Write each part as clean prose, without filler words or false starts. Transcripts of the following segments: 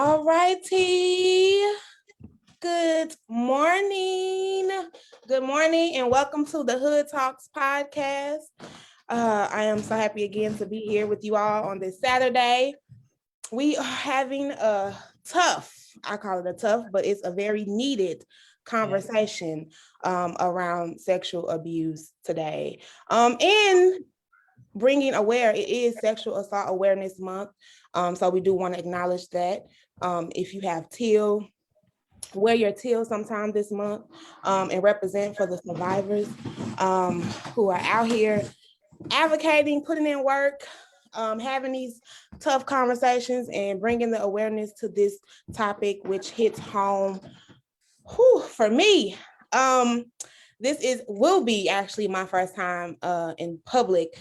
All righty. Good morning. Good morning, and welcome to the Hood Talks podcast. I am so happy again to be here with you all on this Saturday. We are having a tough, I call it a tough, but it's a very needed conversation around sexual abuse today. And bringing aware, it is Sexual Assault Awareness Month. So we do want to acknowledge that. If you have teal, wear your teal sometime this month and represent for the survivors who are out here advocating, putting in work, having these tough conversations and bringing the awareness to this topic, which hits home for me. This will be actually my first time in public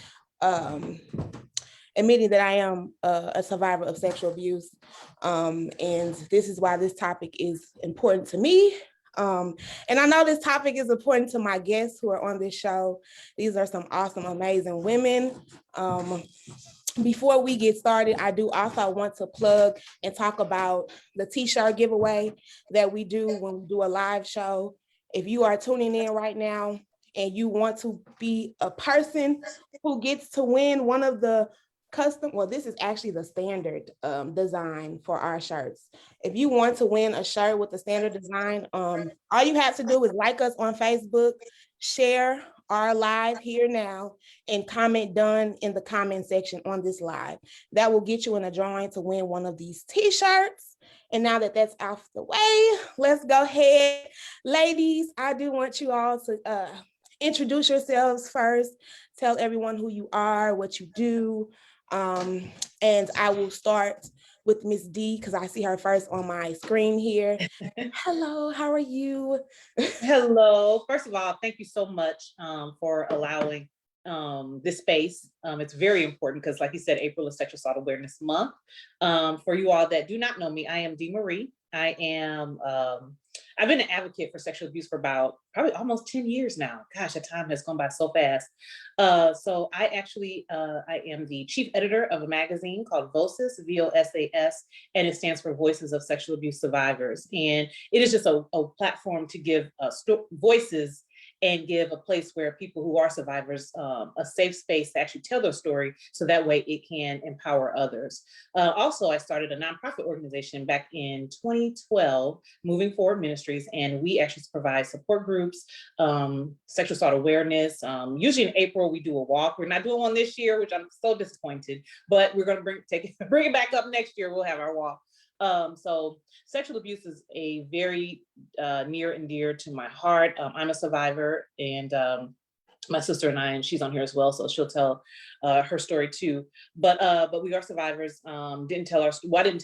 admitting that I am a survivor of sexual abuse. And this is why this topic is important to me. And I know this topic is important to my guests who are on this show. These are some awesome, amazing women. Before we get started, I do also want to plug and talk about the t-shirt giveaway that we do when we do a live show. If you are tuning in right now and you want to be a person who gets to win one of the this is actually the standard design for our shirts. If you want to win a shirt with the standard design, all you have to do is like us on Facebook, share our live here now, and comment done in the comment section on this live. That will get you in a drawing to win one of these t-shirts. And now that that's out the way, let's go ahead. Ladies, I do want you all to introduce yourselves first. Tell everyone who you are, what you do. And I will start with Miss D because I see her first on my screen here. Hello, how are you? Hello. First of all, thank you so much for allowing this space. It's very important because, like you said, April is Sexual Assault Awareness Month. For you all that do not know me, I am Dee Marie. I've been an advocate for sexual abuse for about probably almost 10 years now. Gosh, the time has gone by so fast. So I am the chief editor of a magazine called VOSAS, VOSAS, and it stands for Voices of Sexual Abuse Survivors. And it is just a platform to give voices and give a place where people who are survivors a safe space to actually tell their story, so that way it can empower others. Also, I started a nonprofit organization back in 2012, Moving Forward Ministries, and we actually provide support groups, sexual assault awareness. Usually in April, we do a walk. We're not doing one this year, which I'm so disappointed, but we're going to bring it back up next year. We'll have our walk. So sexual abuse is a very near and dear to my heart. I'm a survivor, and my sister and she's on here as well, so she'll tell her story too. But we are survivors. I didn't tell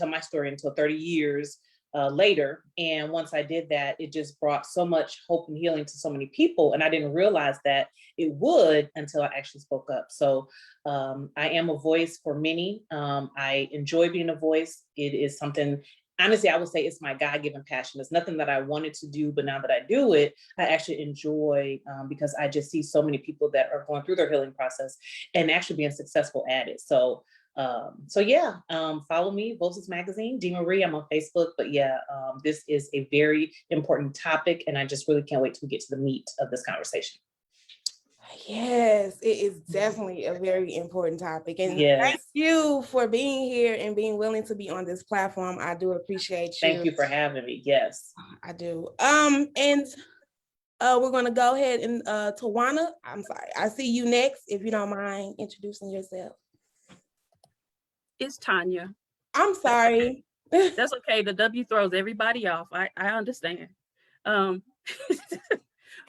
my story until 30 years later. And once I did that, it just brought so much hope and healing to so many people. And I didn't realize that it would until I actually spoke up. So I am a voice for many. I enjoy being a voice. It is something, honestly, I would say it's my God-given passion. It's nothing that I wanted to do, but now that I do it, I actually enjoy because I just see so many people that are going through their healing process and actually being successful at it. So follow me, VOSAS Magazine, Dee Marie. I'm on Facebook, but this is a very important topic, and I just really can't wait till we get to the meat of this conversation. Yes, it is definitely a very important topic. And Thank you for being here and being willing to be on this platform. I do appreciate you. Thank you for having me. Yes. I do. And we're going to go ahead and Tawana, I'm sorry. I see you next, if you don't mind introducing yourself. It's Tanya. I'm sorry. That's okay. The W throws everybody off. I understand.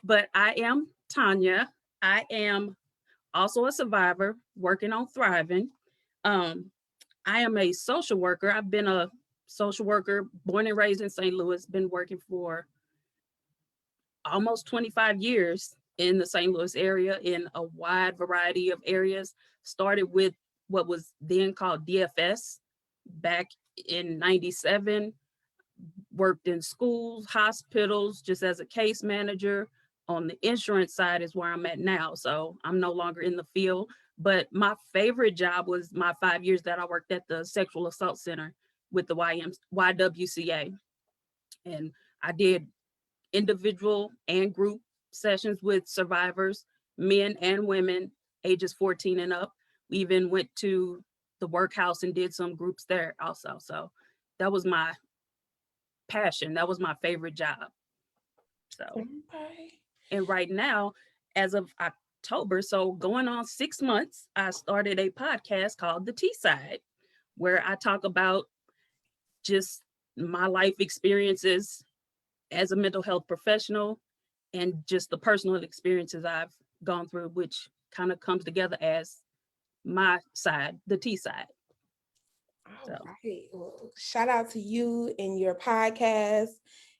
But I am Tanya. I am also a survivor working on thriving. I am a social worker. I've been a social worker, born and raised in St. Louis, been working for almost 25 years in the St. Louis area in a wide variety of areas. Started with what was then called DFS back in 97, worked in schools, hospitals, just as a case manager. On the insurance side is where I'm at now. So I'm no longer in the field, but my favorite job was my 5 years that I worked at the Sexual Assault Center with the YWCA. And I did individual and group sessions with survivors, men and women, ages 14 and up. We even went to the workhouse and did some groups there also. So that was my passion. That was my favorite job. So, Okay. and right now, as of October, so going on 6 months, I started a podcast called The T Side, where I talk about just my life experiences as a mental health professional and just the personal experiences I've gone through, which kind of comes together as my side, the T side. All right. Well, shout out to you and your podcast.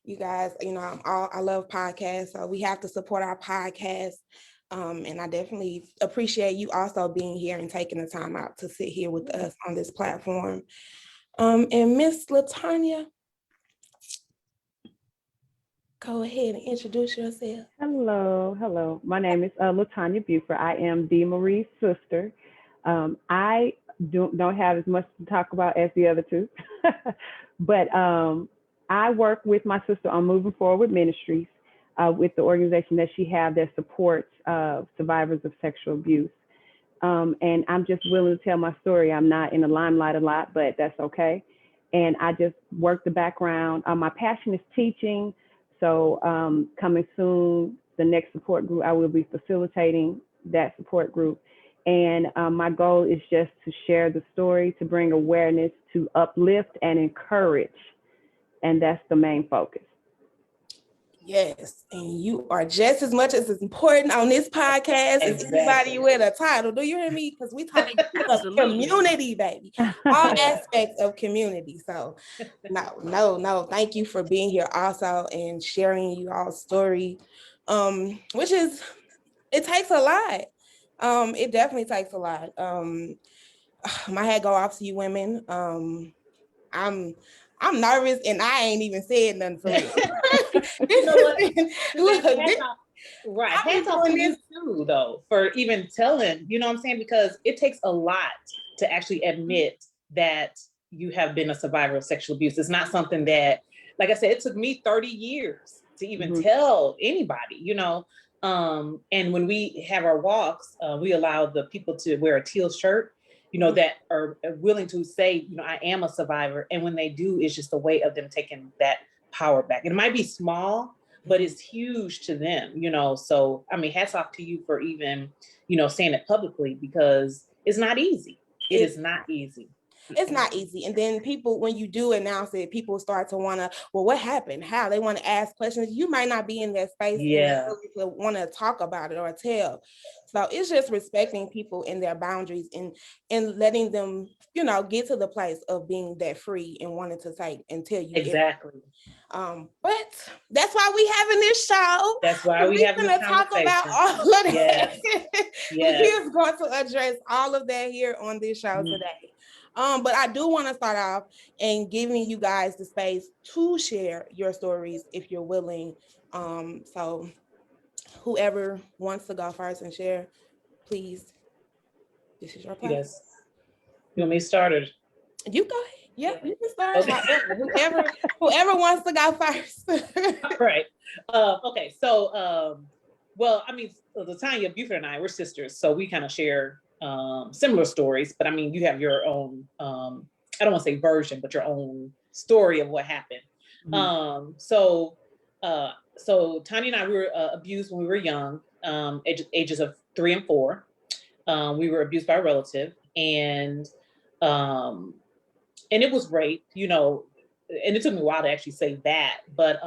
You guys, I love podcasts, so we have to support our podcast. And I definitely appreciate you also being here and taking the time out to sit here with us on this platform. And Miss LaTanya, go ahead and introduce yourself. Hello. My name is LaTanya Buford. I am Dee Marie's sister. I don't have as much to talk about as the other two, but I work with my sister on Moving Forward Ministries with the organization that she has that supports survivors of sexual abuse. And I'm just willing to tell my story. I'm not in the limelight a lot, but that's okay. And I just work the background. My passion is teaching. So coming soon, the next support group, I will be facilitating that support group. And my goal is just to share the story, to bring awareness, to uplift and encourage. And that's the main focus. Yes, and you are just as much as important on this podcast as anybody with a title. Do you hear me? Because we talking about community, baby. All aspects of community. So no. Thank you for being here also and sharing you all's story. Which is, it takes a lot. It definitely takes a lot. My hat go off to you women. I'm nervous and I ain't even said nothing for real. You know what? Look, right. Hands off to you too, though, for even telling, you know what I'm saying? Because it takes a lot to actually admit that you have been a survivor of sexual abuse. It's not something that, like I said, it took me 30 years to even tell anybody, and when we have our walks, we allow the people to wear a teal shirt, that are willing to say, I am a survivor. And when they do, it's just a way of them taking that power back. It might be small, but it's huge to them, So, I mean, hats off to you for even, saying it publicly, because it's not easy. It is not easy. It's not easy. And then people, when you do announce it, people start to want to, well, what happened? How? They want to ask questions. You might not be in that space to want to talk about it or tell. So it's just respecting people and their boundaries and letting them, get to the place of being that free and wanting to say and tell you. Exactly. But that's why we having this show. That's why we're going to talk about all of that. Yes. We're going to address all of that here on this show today. But I do want to start off and giving you guys the space to share your stories if you're willing. So whoever wants to go first and share, please. This is your platform. Yes. You want me started? You go ahead. Yep, you can start. Okay. Whoever wants to go first. Right. Okay. So, well, I mean, LaTanya Buford and I, we're sisters, so we kind of share similar stories. But I mean, you have your own. I don't want to say version, but your own story of what happened. So Tanya and I, we were abused when we were young, ages of 3 and 4. We were abused by a relative, and it was rape, and it took me a while to actually say that, but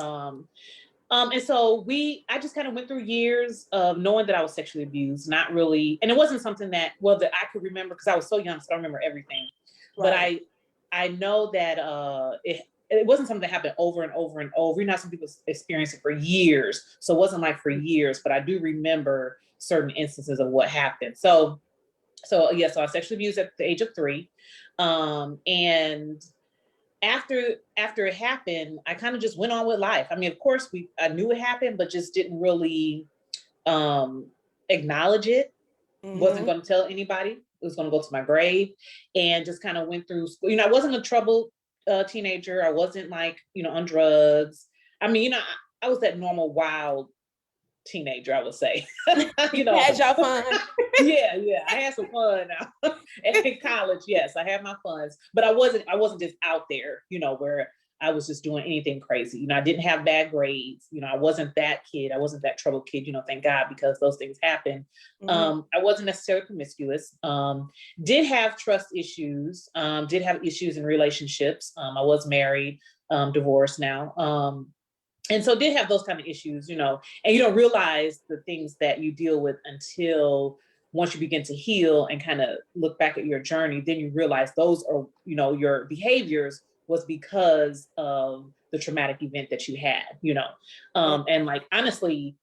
and so I just kind of went through years of knowing that I was sexually abused, not really, and it wasn't something that I could remember because I was so young, so I don't remember everything. Right. But I know that it wasn't something that happened over and over and over. Some people experience it for years, so it wasn't like for years, but I do remember certain instances of what happened. So I was sexually abused at the age of 3. And after it happened, I kind of just went on with life. I mean, of course, I knew it happened, but just didn't really acknowledge it. Wasn't going to tell anybody. It was going to go to my grave, and just kind of went through school. I wasn't a troubled teenager. I wasn't like, on drugs. I mean, I was that normal wild teenager, I would say. You had your fun. Yeah, I had some fun now. In college, yes, I had my funds, but I wasn't just out there, where I was just doing anything crazy. I didn't have bad grades. I wasn't that kid. I wasn't that troubled kid, thank God, because those things happen. I wasn't necessarily promiscuous. Did have trust issues, did have issues in relationships. I was married, divorced now. And so did have those kind of issues, and you don't realize the things that you deal with until once you begin to heal and kind of look back at your journey, then you realize those are, your behaviors was because of the traumatic event that you had, and like, honestly,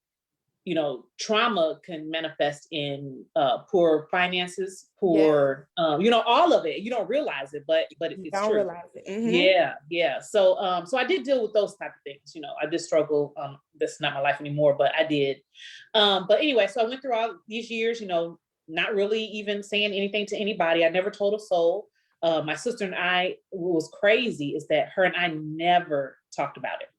trauma can manifest in poor finances, poor, all of it. You don't realize it, but it's don't true. Realize it. Yeah. So I did deal with those type of things. I did struggle. That's not my life anymore, but I did. But anyway, so I went through all these years, not really even saying anything to anybody. I never told a soul. My sister and I, what was crazy is that her and I never talked about it.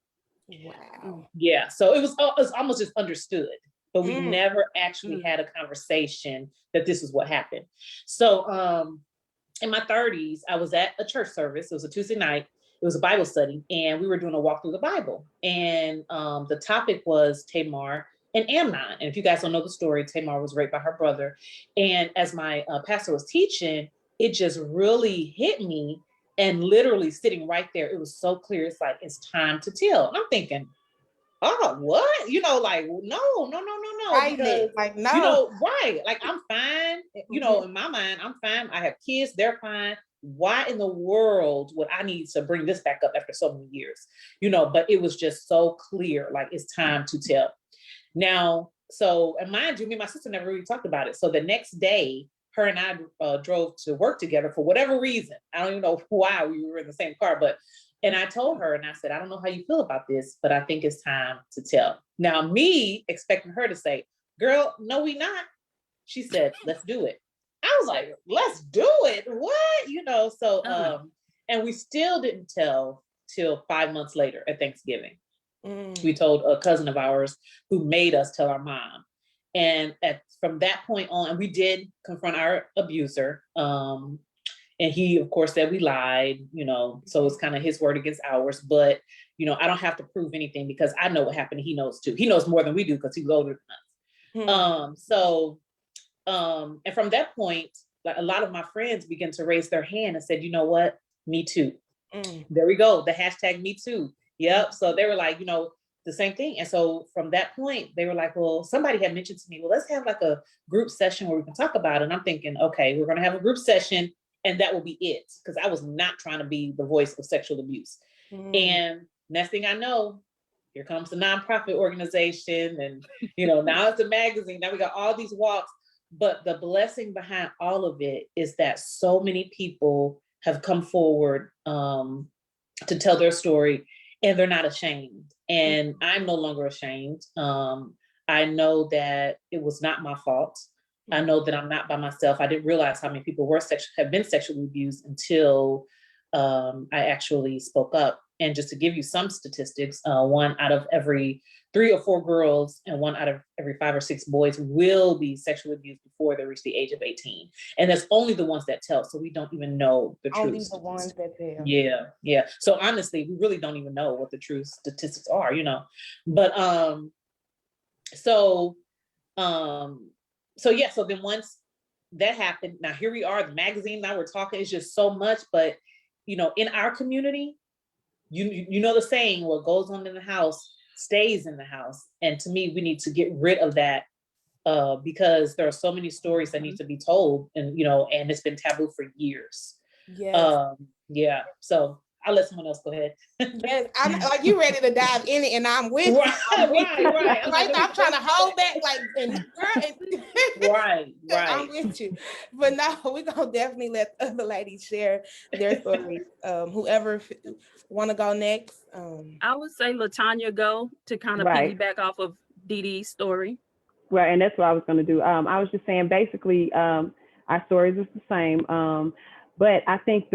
Wow. Yeah. So it was almost just understood, but we never actually had a conversation that this is what happened. So in my 30s, I was at a church service. It was a Tuesday night. It was a Bible study, and we were doing a walk through the Bible. And the topic was Tamar and Amnon. And if you guys don't know the story, Tamar was raped by her brother. And as my pastor was teaching, it just really hit me. And literally sitting right there, it was so clear. It's like, it's time to tell. And I'm thinking, oh, what? Like, no. Right, because, like, no. Right. Like, I'm fine. In my mind, I'm fine. I have kids. They're fine. Why in the world would I need to bring this back up after so many years? But it was just so clear. Like, it's time to tell. Now, so, and mind you, me and my sister never really talked about it. So the next day, her and I drove to work together for whatever reason. I don't even know why we were in the same car, and I told her, and I said, I don't know how you feel about this, but I think it's time to tell. Now, me expecting her to say, girl, no, we not. She said, let's do it. I was like, let's do it. What? So, and we still didn't tell till 5 months later at Thanksgiving. We told a cousin of ours who made us tell our mom. And from that point on, and we did confront our abuser. And he, of course, said we lied, so it's kind of his word against ours. But, I don't have to prove anything because I know what happened. He knows too. He knows more than we do because he's older than us. And from that point, like, a lot of my friends began to raise their hand and said, you know what? Me too. There we go. The hashtag me too. Yep. So they were like, the same thing. And so from that point, they were like, well, somebody had mentioned to me, well, let's have like a group session where we can talk about it. And I'm thinking, okay, we're going to have a group session and that will be it. Because I was not trying to be the voice of sexual abuse. And next thing I know, here comes the nonprofit organization. And, now it's a magazine. Now we got all these walks. But the blessing behind all of it is that so many people have come forward to tell their story, and they're not ashamed. And I'm no longer ashamed. I know that it was not my fault. I know that I'm not by myself. I didn't realize how many people have been sexually abused until I actually spoke up. And just to give you some statistics, 1 out of every 3 or 4 girls and 1 out of every 5 or 6 boys will be sexually abused before they reach the age of 18. And that's only the ones that tell. So we don't even know the truth. Only the ones that tell. Yeah. So honestly, we really don't even know what the true statistics are, But so then once that happened, now here we are, the magazine, now we're talking, it's just so much. But in our community, the saying, what goes on in the house stays in the house. And to me, we need to get rid of that because there are so many stories that need to be told, and and it's been taboo for years. Yes. So I'll let someone else go ahead. Yes, I'm like, you ready to dive in it, and I'm with you. Right. I'm trying to hold back, like, and right. I'm with you. But no, we're gonna definitely let other ladies share their stories. Whoever want to go next. I would say LaTanya go to kind of piggyback off of Dee Dee's story. Right, and that's what I was going to do. I was just saying, basically, our stories is the same, but I think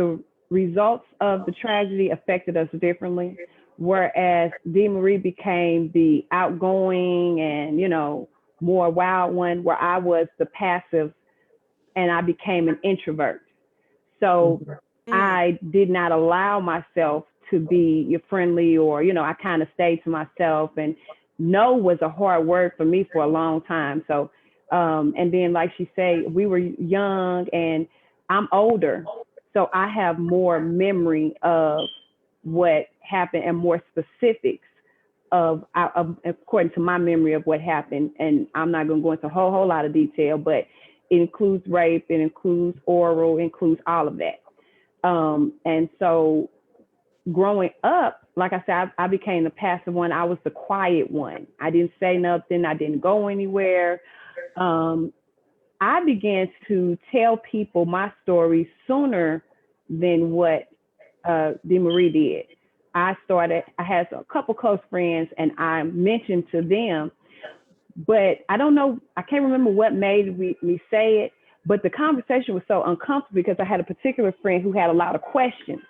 results of the tragedy affected us differently. Whereas Dee Marie became the outgoing and, more wild one, where I was the passive and I became an introvert. So I did not allow myself to be your friendly, or, I kind of stayed to myself. And no was a hard word for me for a long time. So, and then like she said, we were young and I'm older. So I have more memory of what happened and more specifics of according to my memory of what happened. And I'm not going to go into a whole lot of detail, but it includes rape, it includes oral, it includes all of that. And so growing up, like I said, I became the passive one. I was the quiet one. I didn't say nothing. I didn't go anywhere. I began to tell people my story sooner than what Dee Marie did. I had a couple close friends and I mentioned to them, but I don't know, I can't remember what made me say it, but the conversation was so uncomfortable because I had a particular friend who had a lot of questions.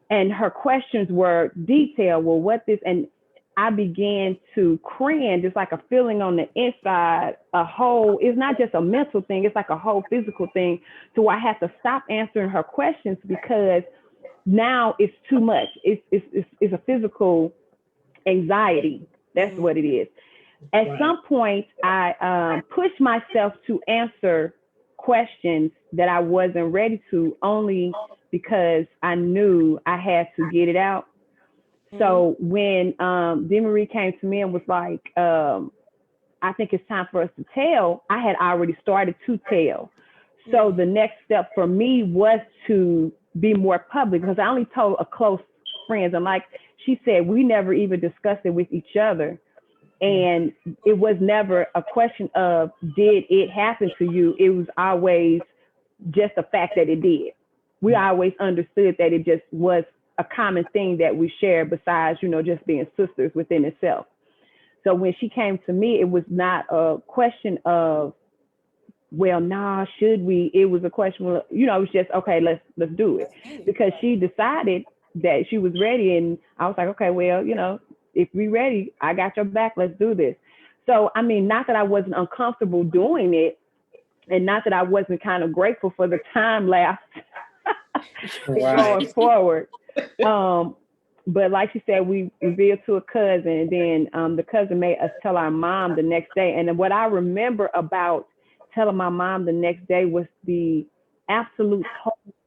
And her questions were detailed. Well, what this, and I began to cringe. It's like a feeling on the inside, it's not just a mental thing, it's like a whole physical thing. So I had to stop answering her questions because now it's too much. It's a physical anxiety. That's what it is. At some point, I pushed myself to answer questions that I wasn't ready to, only because I knew I had to get it out. So when Dee Marie came to me and was like, I think it's time for us to tell, I had already started to tell. So the next step for me was to be more public, because I only told a close friends. And like she said, we never even discussed it with each other. And it was never a question of, did it happen to you? It was always just the fact that it did. We always understood that it just was a common thing that we shared, besides, just being sisters within itself. So when she came to me, it was not a question of, well, nah, should we? It was a question, it was just, okay, let's do it. Because she decided that she was ready. And I was like, okay, well, if we ready, I got your back, let's do this. So, I mean, not that I wasn't uncomfortable doing it, and not that I wasn't kind of grateful for the time lapse going forward. But like she said, we revealed to a cousin, and then the cousin made us tell our mom the next day. And then what I remember about telling my mom the next day was the absolute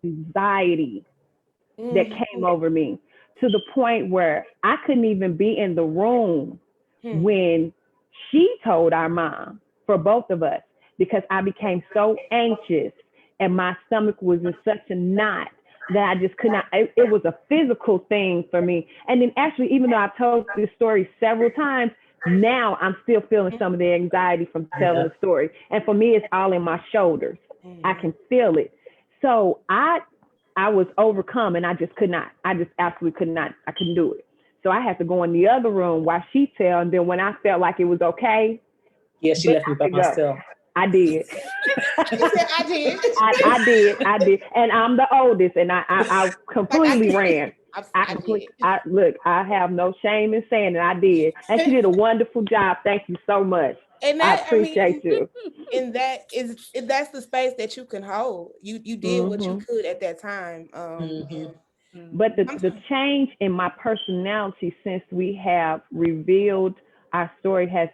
anxiety that came over me, to the point where I couldn't even be in the room when she told our mom, for both of us, because I became so anxious and my stomach was in such a knot that I just could not, it was a physical thing for me. And then actually, even though I've told this story several times, now I'm still feeling some of the anxiety from telling the story. And for me, it's all in my shoulders. I can feel it. So I was overcome, and I just could not. I just absolutely could not. I couldn't do it. So I had to go in the other room while she tell. And then when I felt like it was okay, she left me by myself. I did. I did. I did. And I'm the oldest, and I completely ran. Look, I have no shame in saying that I did. And she did a wonderful job. Thank you so much. And I appreciate you. And that's the space that you can hold. You did what you could at that time. But the change in my personality since we have revealed our story has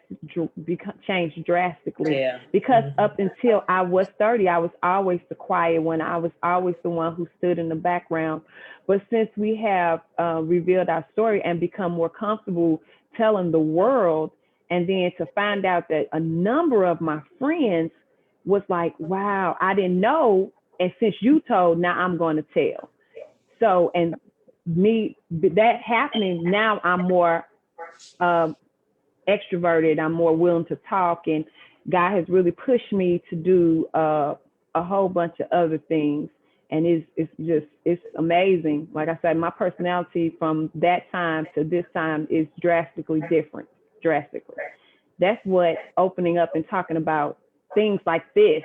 changed drastically. Because up until I was 30, I was always the quiet one. I was always the one who stood in the background. But since we have revealed our story and become more comfortable telling the world, and then to find out that a number of my friends was like, wow, I didn't know. And since you told, now I'm going to tell. So, and that happening, now I'm more extroverted. I'm more willing to talk, and God has really pushed me to do a whole bunch of other things. And it's amazing. Like I said, my personality from that time to this time is drastically different. Drastically. That's what opening up and talking about things like this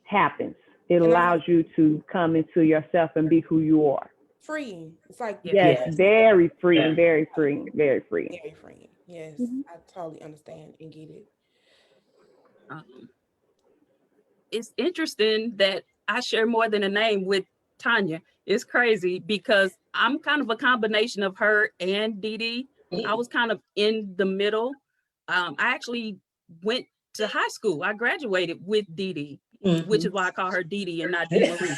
happens. it And allows you to come into yourself and be who you are. freeing. It's like Yes, Yes. very freeing, Yeah. very freeing, very freeing. very freeing. Yes, Mhm. I totally understand and get it. Um, it's interesting that I share more than a name with Tanya. It's crazy because I'm kind of a combination of her and Dee Dee. I was kind of in the middle. I actually went to high school. I graduated with Dee Dee, which is why I call her Dee Dee and not Dee Marie.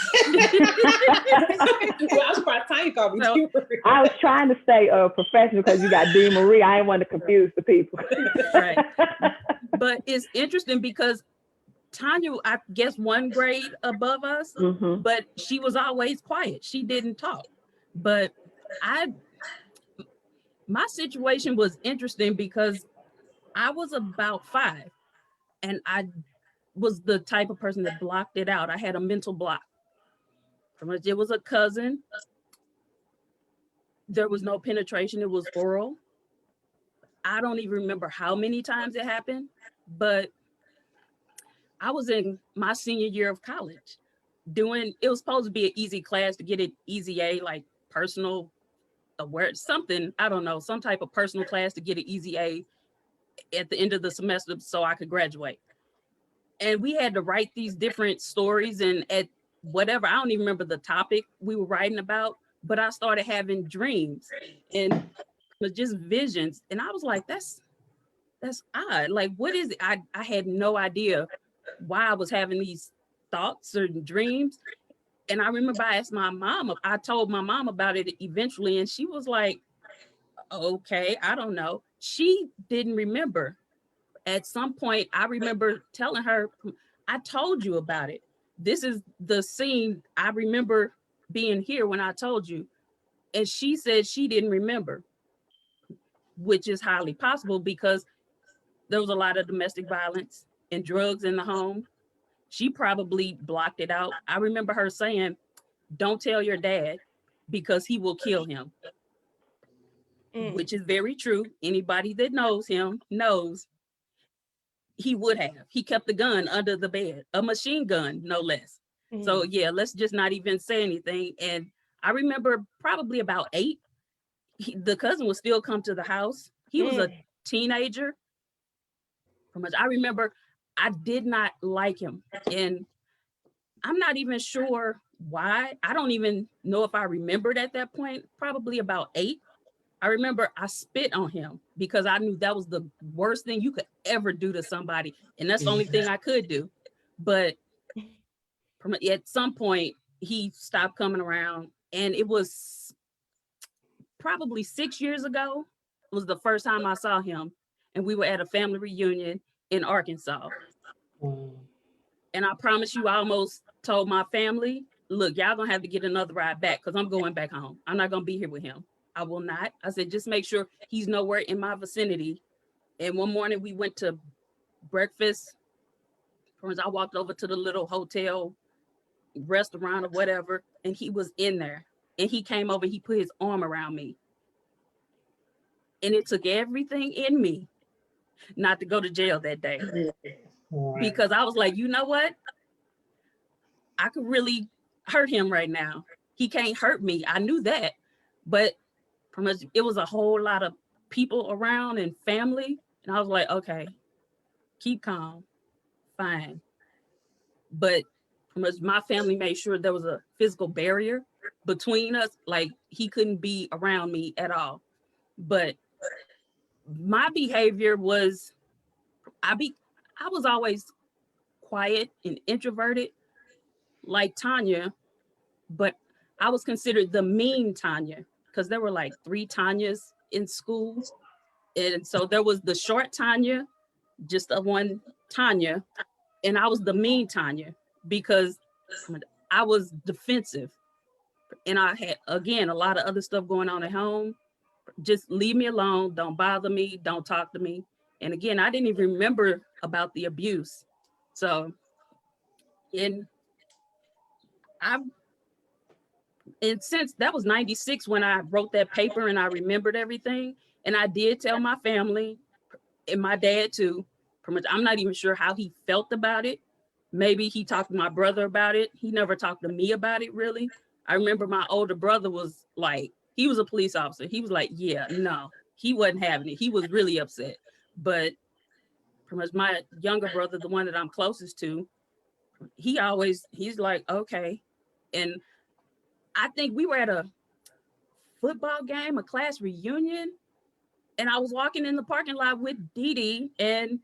Well, I was surprised Tanya called me So- Dee Marie. I was trying to stay professional because you got Dee Marie. I didn't want to confuse the people. Right. But it's interesting because Tanya, I guess, one grade above us, Mhm. but she was always quiet. She didn't talk. But my situation was interesting because I was about 5 and I was the type of person that blocked it out. I had a mental block. It was a cousin. There was no penetration. It was oral. I don't even remember how many times it happened, but I was in my senior year of college it was supposed to be an easy class to get an easy A, like personal aware, something, I don't know, some type of personal class to get an easy A at the end of the semester so I could graduate. And we had to write these different stories and at whatever, I don't even remember the topic we were writing about, but I started having dreams and just visions. And I was like, that's odd. Like, what is it? I had no idea why I was having these thoughts or dreams. And I remember I asked my mom, I told my mom about it eventually, and she was like, okay, I don't know. She didn't remember. At some point, I remember telling her, I told you about it. This is the scene I remember being here when I told you. And she said she didn't remember, which is highly possible because there was a lot of domestic violence and drugs in the home. She probably blocked it out. I remember her saying, don't tell your dad because he will kill him, which is very true. Anybody that knows him knows he would have. He kept the gun under the bed, a machine gun, no less. So yeah, let's just not even say anything. And I remember probably about 8, the cousin would still come to the house. He was a teenager. I remember I did not like him. And I'm not even sure why. I don't even know if I remembered at that point, probably about 8. I remember I spit on him because I knew that was the worst thing you could ever do to somebody. And that's the only thing I could do. But at some point, he stopped coming around. And it was probably 6 years ago. It was the first time I saw him. And we were at a family reunion in Arkansas. And I promise you, I almost told my family, look, y'all gonna have to get another ride back because I'm going back home. I'm not gonna be here with him. I will not. I said, just make sure he's nowhere in my vicinity. And one morning we went to breakfast. I walked over to the little hotel, restaurant or whatever, and he was in there. And he came over, he put his arm around me. And it took everything in me not to go to jail that day. Because I was like, you know what? I could really hurt him right now. He can't hurt me. I knew that. But it was a whole lot of people around and family. And I was like, okay, keep calm, fine. But my family made sure there was a physical barrier between us. Like he couldn't be around me at all. But my behavior was, I was always quiet and introverted like Tanya, but I was considered the mean Tanya because there were like 3 Tanyas in school. And so there was the short Tanya, just a one Tanya, and I was the mean Tanya because I was defensive. And I had, again, a lot of other stuff going on at home. Just leave me alone. Don't bother me. Don't talk to me. And again, I didn't even remember about the abuse. So, and since that was 96 when I wrote that paper and I remembered everything. And I did tell my family and my dad too. I'm not even sure how he felt about it, maybe he talked to my brother about it. He never talked to me about it, really. I remember my older brother was like, he was a police officer. He was like, yeah, no, he wasn't having it. He was really upset. But pretty much my younger brother, the one that I'm closest to, he's like, okay. And I think we were at a football game, a class reunion, and I was walking in the parking lot with Dee Dee, and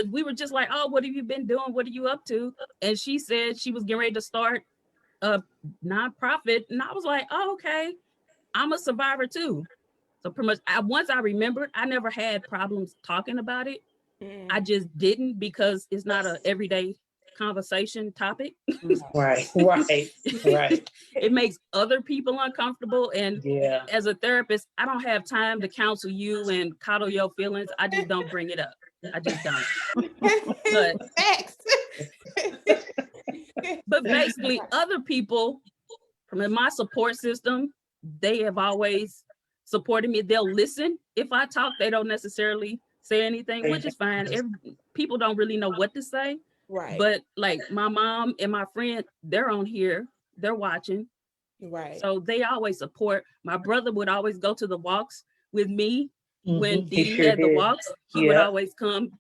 we were just like, oh, what have you been doing? What are you up to? And she said she was getting ready to start a nonprofit. And I was like, oh, okay, I'm a survivor too. So pretty much once I remembered, I never had problems talking about it. I just didn't because it's not an everyday conversation topic. Right. It makes other people uncomfortable. And Yeah. as a therapist, I don't have time to counsel you and coddle your feelings. I just don't bring it up. I just don't. But Facts. But basically, other people from my support system, they have always supported me. They'll listen. If I talk, they don't necessarily say anything, which is fine. People don't really know what to say. Right. But like my mom and my friend, they're on here, they're watching. Right. So they always support. My brother would always go to the walks with me when Dee had the walks. He would always come.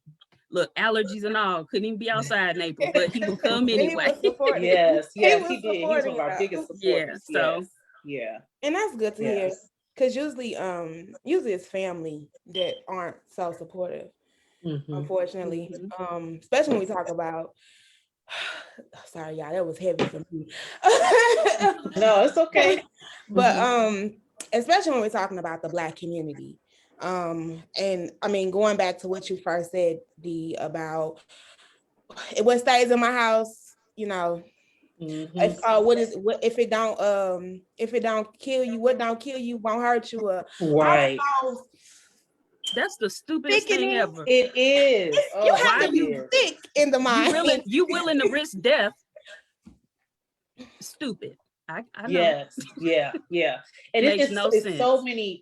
Look, allergies and all, couldn't even be outside in April, but he would come anyway. Yes, He he was did. He was one of our biggest supporters. Yeah, so yeah, and that's good to hear, because usually it's family that aren't so supportive, unfortunately. Especially when we talk about, sorry y'all, that was heavy for me. No, it's okay. But especially when we're talking about the Black community. And I mean, going back to what you first said, Dee, about what stays in my house, you know, if it don't kill you, what don't kill you won't hurt you. Right. That's the stupidest thing ever. It is. You have to be thick in the mind. You willing to risk death? Stupid. I know. Yes, yeah. And it's so many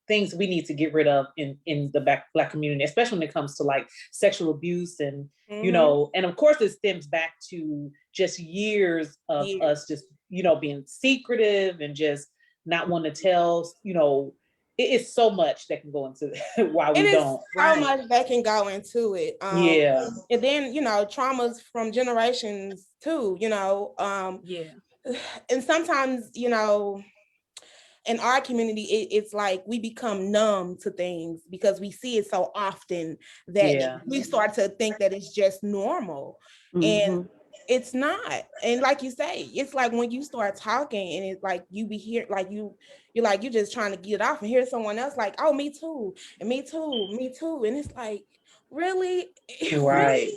things we need to get rid of in the Black community, especially when it comes to like sexual abuse and you know, and of course it stems back to just years of us just, you know, being secretive and just not wanting to tell, you know, it is so much that can go into why we don't. So much that can go into it. And then, you know, traumas from generations too, you know. And sometimes, you know, in our community, it's like we become numb to things because we see it so often that we start to think that it's just normal. And it's not. And like you say, it's like when you start talking and it's like you be here, like you're just trying to get it off and hear someone else like, oh, me too, and me too, me too. And it's like, really? Right.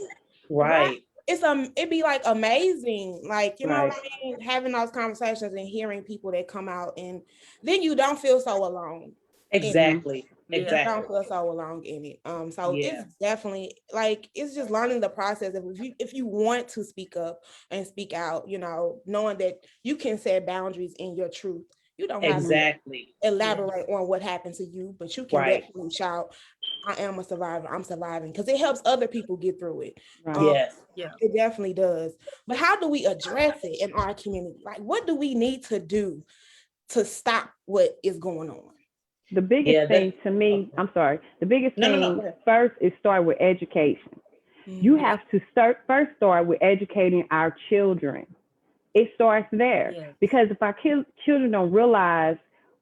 It'd be like amazing, like, you know what I mean, having those conversations and hearing people that come out, and then you don't feel so alone. Exactly. You don't feel so alone in it. So it's definitely like, it's just learning the process of if you want to speak up and speak out, you know, knowing that you can set boundaries in your truth. You don't have to elaborate on what happened to you, but you can definitely shout, I am a survivor, I'm surviving, because it helps other people get through it. It definitely does. But how do we address it in our community? Like, what do we need to do to stop what is going on? The biggest thing to me, I'm sorry, the biggest thing first is start with education. You have to start with educating our children. It starts there, because if our children don't realize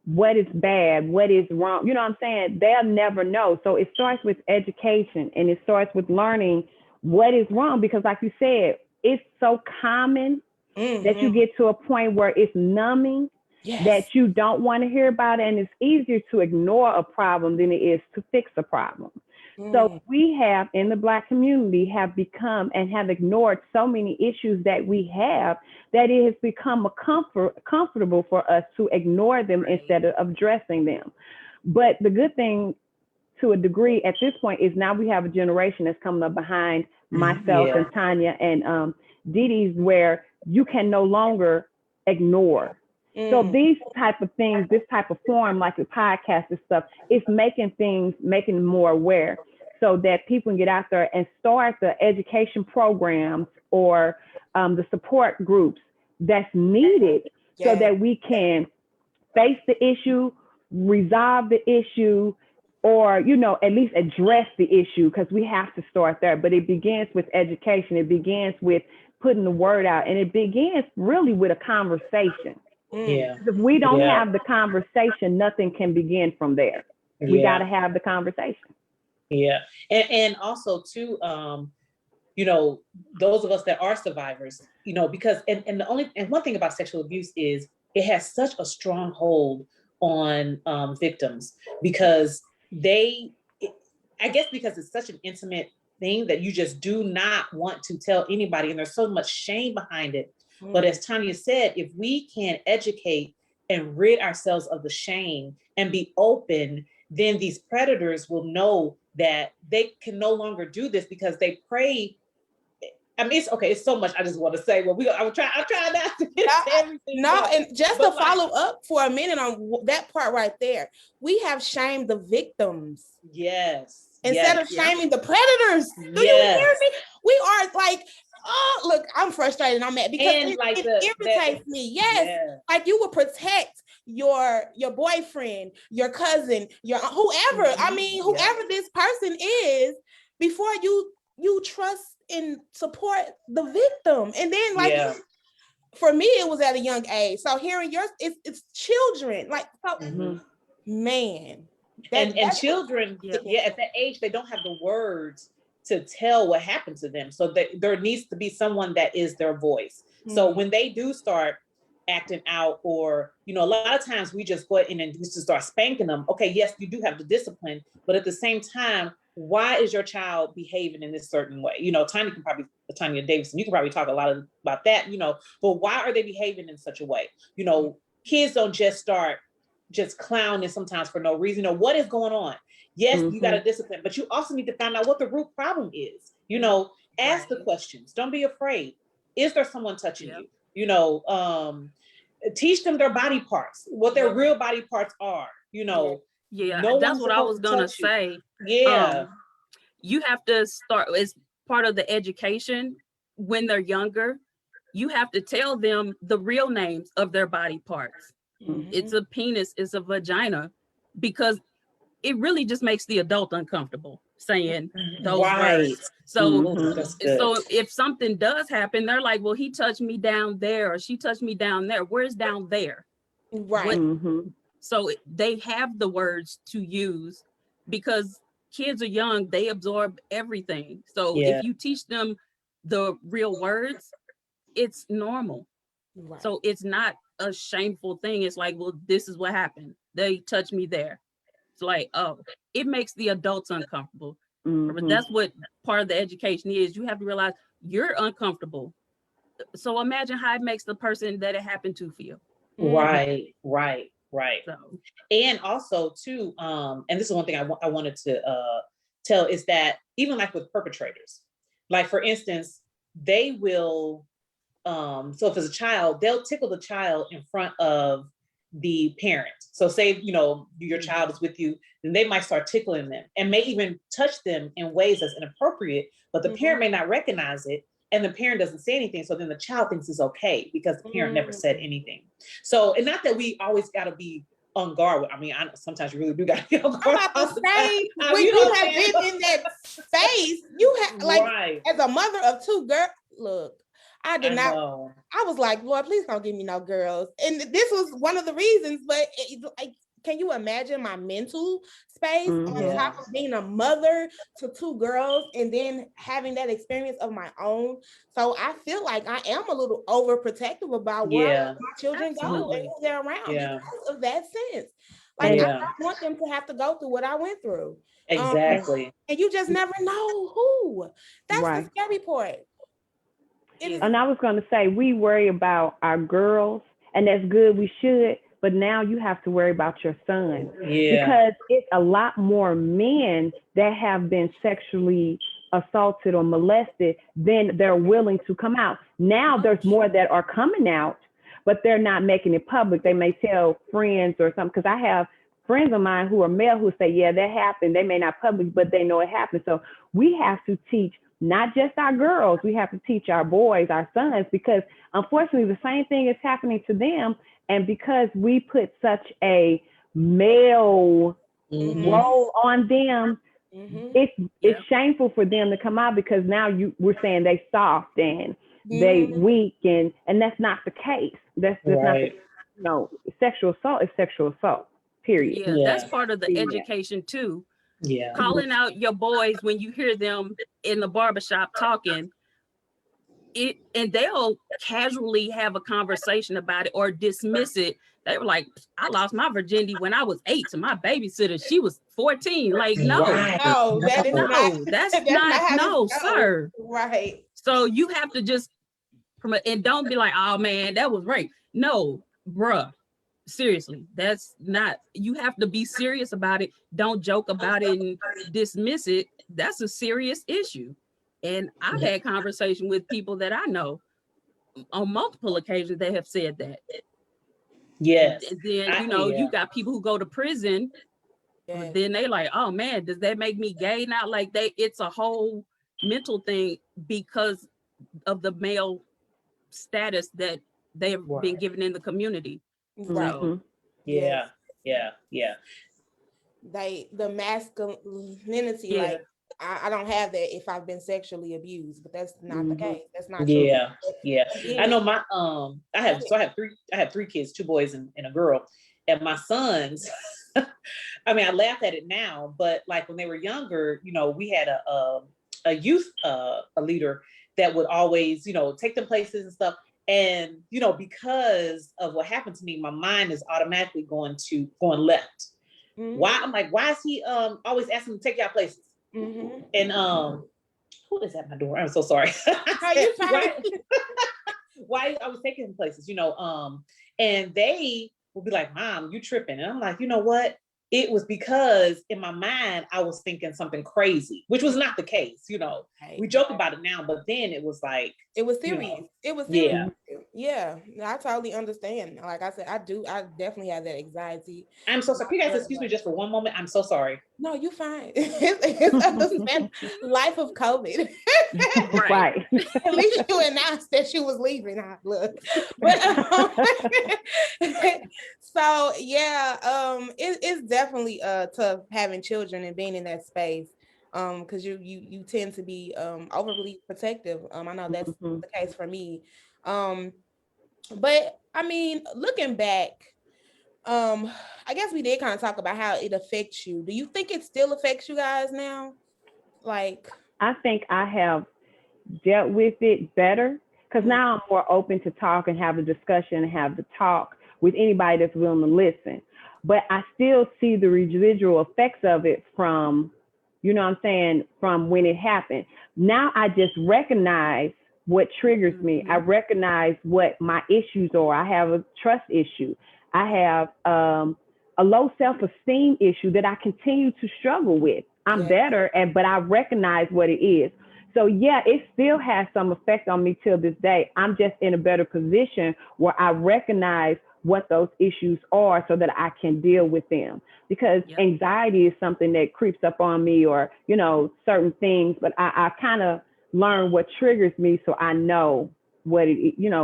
what is bad, what is wrong, you know what I'm saying, they'll never know. So it starts with education, and it starts with learning what is wrong, because like you said, it's so common that you get to a point where it's numbing, that you don't want to hear about it, and it's easier to ignore a problem than it is to fix a problem. So we have, in the Black community, have become and have ignored so many issues that we have, that it has become comfortable for us to ignore them instead of addressing them. But the good thing, to a degree, at this point, is now we have a generation that's coming up behind myself and Tanya and Dee Dee's, where you can no longer ignore. So these type of things, this type of forum, like the podcast and stuff, is making them more aware. so that people can get out there and start the education programs or the support groups that's needed so that we can face the issue, resolve the issue, or, you know, at least address the issue, because we have to start there. But it begins with education. It begins with putting the word out, and it begins really with a conversation. Yeah. If we don't have the conversation, nothing can begin from there. We got to have the conversation. Yeah. And also too, you know, those of us that are survivors, you know, because, and one thing about sexual abuse is it has such a strong hold on victims, because I guess because it's such an intimate thing that you just do not want to tell anybody, and there's so much shame behind it. But as Tanya said, if we can educate and rid ourselves of the shame and be open, then these predators will know that they can no longer do this, because they prey. I mean, it's okay. It's so much I just want to say. Well, I'm trying not to get everything. No, and just to follow up for a minute on that part right there, we have shamed the victims. Yes. Instead of shaming the predators. Do you hear me? We are like, oh, look, I'm frustrated. I'm mad because it irritates me. Yes. Like you would protect your boyfriend, your cousin, your whoever. I mean, whoever this person is, before you trust and support the victim. And then like for me, it was at a young age. So hearing yours, it's children. Like man. And children, at that age, they don't have the words to tell what happened to them. So there needs to be someone that is their voice. So when they do start acting out, or, you know, a lot of times we just go in and just start spanking them. Okay, yes, you do have the discipline, but at the same time, why is your child behaving in this certain way? You know, Tanya Davidson, you can probably talk a lot about that, you know, but why are they behaving in such a way? You know, kids don't just start just clowning sometimes for no reason. You know, what is going on? Yes, you got to discipline, but you also need to find out what the root problem is. You know, ask the questions. Don't be afraid. Is there someone touching you? You know, teach them their body parts, what their real body parts are, you know. That's what I was gonna say. You have to start as part of the education when they're younger. You have to tell them the real names of their body parts. It's a penis, it's a vagina, because it really just makes the adult uncomfortable saying those words. So, so if something does happen, they're like, well, he touched me down there, or she touched me down there. Where's down there? Right. So they have the words to use, because kids are young, they absorb everything. So if you teach them the real words, it's normal. Right. So it's not a shameful thing. It's like, well, this is what happened. They touched me there. It's like, oh, it makes the adults uncomfortable. But that's what part of the education is. You have to realize you're uncomfortable. So imagine how it makes the person that it happened to feel. Right. So. And also too, and this is one thing I wanted to tell, is that even like with perpetrators, like for instance, they will, so if it's a child, they'll tickle the child in front of the parent. So say, you know, your child is with you, then they might start tickling them and may even touch them in ways that's inappropriate, but the parent may not recognize it, and the parent doesn't say anything. So then the child thinks it's okay because the parent never said anything. So, and not that we always got to be on guard. I mean, I know sometimes you really do got to be on guard. I'm about to say, when you have been in that space, you have, like, as a mother of two girls, look, I did not. I was like, Lord, please don't give me no girls. And this was one of the reasons, but can you imagine my mental space on top of being a mother to two girls and then having that experience of my own? So I feel like I am a little overprotective about where my children go and who they're around because of that sense. Like I don't want them to have to go through what I went through. Exactly. And you just never know who. That's the scary part. And I was going to say, we worry about our girls, and that's good, we should, but now you have to worry about your son. Because it's a lot more men that have been sexually assaulted or molested than they're willing to come out. Now there's more that are coming out, but they're not making it public. They may tell friends or something, because I have friends of mine who are male who say, yeah, that happened. They may not public, but they know it happened. So we have to teach not just our girls, we have to teach our boys, our sons, because unfortunately the same thing is happening to them. And because we put such a male role on them, it's shameful for them to come out, because now we're saying they soft and they weak, and that's not the case. That's not the, sexual assault is sexual assault, period. Yeah, that's part of the education too. Yeah. Calling out your boys when you hear them in the barbershop talking, and they'll casually have a conversation about it or dismiss it. They were like, I lost my virginity when I was 8 to my babysitter. She was 14. Like, no, no, that is not, that's not, no, sir. Right. So you have to just, and don't be like, oh man, that was rape. No, bruh. Seriously, that's not, you have to be serious about it. Don't joke about it and dismiss it. That's a serious issue. And I've had conversation with people that I know on multiple occasions that have said that. Yes. And then, you got people who go to prison, but then they like, oh man, does that make me gay now? Like it's a whole mental thing because of the male status that they've been given in the community. Right. So, yeah. The masculinity, like I don't have that if I've been sexually abused, but that's not the case. That's not true. Yeah. I know my I have three kids, 2 boys and a girl, and my sons. I mean, I laugh at it now, but like when they were younger, we had a youth a leader that would always take them places and stuff. And, because of what happened to me, my mind is automatically going left. Why? I'm like, why is he always asking me to take y'all places? And who is at my door? I'm so sorry. Why I was taking him places, and they will be like, Mom, you tripping. And I'm like, you know what? It was because in my mind, I was thinking something crazy, which was not the case. We joke about it now, but then it was like, it was serious. It was serious. Yeah, I totally understand. Like I said, I definitely have that anxiety. I'm so sorry. Can you guys excuse me just for one moment? I'm so sorry. No, you fine. It's life of COVID. Right. At least you announced that you was leaving. Look. But, so yeah, it's definitely tough having children and being in that space. Because you tend to be overly protective. I know that's the case for me. But I mean, looking back, I guess we did kind of talk about how it affects you. Do you think it still affects you guys now? Like, I think I have dealt with it better, because now I'm more open to talk and have a discussion and have the talk with anybody that's willing to listen. But I still see the residual effects of it from, from when it happened. Now I just recognize what triggers me. I recognize what my issues are. I have a trust issue. I have a low self-esteem issue that I continue to struggle with. I'm better, but I recognize what it is. So yeah, it still has some effect on me till this day. I'm just in a better position where I recognize what those issues are so that I can deal with them. Because anxiety is something that creeps up on me, or, certain things, but I kind of learn what triggers me, so I know what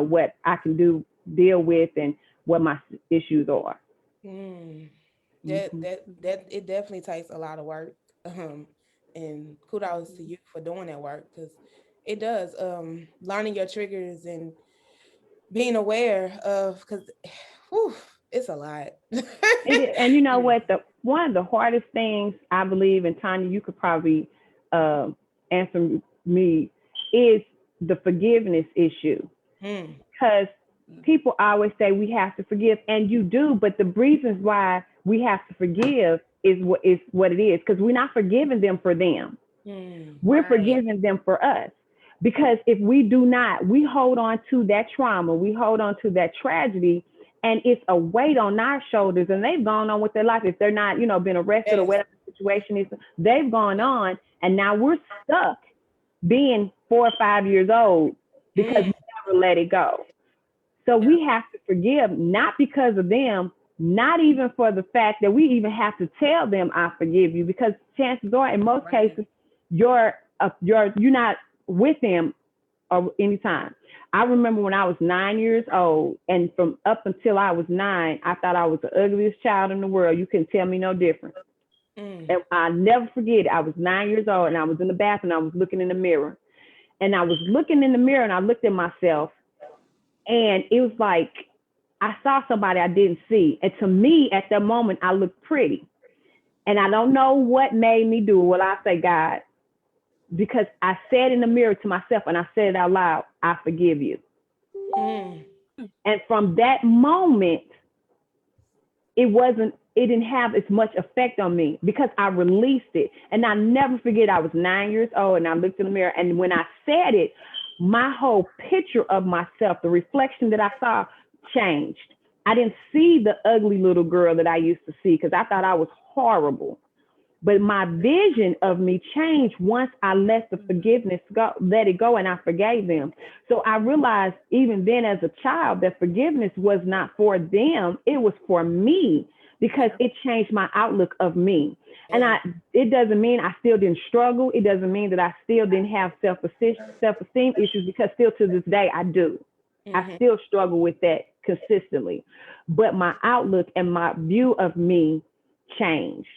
what I can deal with and what my issues are. That it definitely takes a lot of work. And kudos to you for doing that work, because it does. Learning your triggers and being aware of, because it's a lot. And you know what? One of the hardest things, I believe, and Tanya, you could probably answer me, is the forgiveness issue. Because people always say we have to forgive, and you do, but the reasons why we have to forgive is what it is, because we're not forgiving them for them. We're forgiving them for us. Because if we do not, we hold on to that trauma, we hold on to that tragedy, and it's a weight on our shoulders, and they've gone on with their life. If they're not, been arrested or whatever the situation is, they've gone on, and now we're stuck being 4 or 5 years old because we never let it go. So we have to forgive, not because of them, not even for the fact that we even have to tell them I forgive you, because chances are in most cases you're not with them anytime. I remember when I was 9 years old, and from up until I was 9, I thought I was the ugliest child in the world. You couldn't tell me no different. And I never forget it. I was 9 years old and I was in the bathroom and I was looking in the mirror. And I was looking in the mirror and I looked at myself, and it was like I saw somebody I didn't see. And to me, at that moment, I looked pretty. And I don't know what made me do it. Well, I say, God, because I said in the mirror to myself, and I said it out loud, I forgive you. And from that moment, it didn't have as much effect on me because I released it. And I never forget, I was 9 years old and I looked in the mirror, and when I said it, my whole picture of myself, the reflection that I saw, changed. I didn't see the ugly little girl that I used to see because I thought I was horrible. But my vision of me changed once I let the forgiveness go, let it go, and I forgave them. So I realized even then as a child that forgiveness was not for them, it was for me, because it changed my outlook of me. And it doesn't mean I still didn't struggle. It doesn't mean that I still didn't have self-esteem issues, because still to this day I do. I still struggle with that consistently. But my outlook and my view of me changed.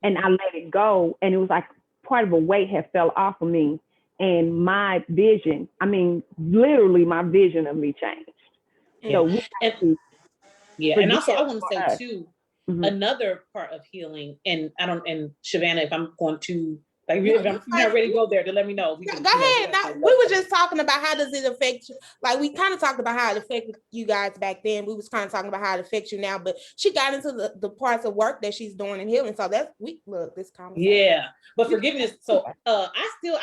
And I let it go, and it was like part of a weight had fell off of me, and my vision, I mean, literally my vision of me changed. So we have to and also I want to say us. too, another part of healing, and Shavannah, if I'm going to, like, if I'm not ready to go there, to let me know. Go ahead. Now, we were just talking about how does it affect you. Like, we kind of talked about how it affected you guys back then. We was kind of talking about how it affects you now, but she got into the parts of work that she's doing in healing. So this conversation. Yeah, but forgiveness. So I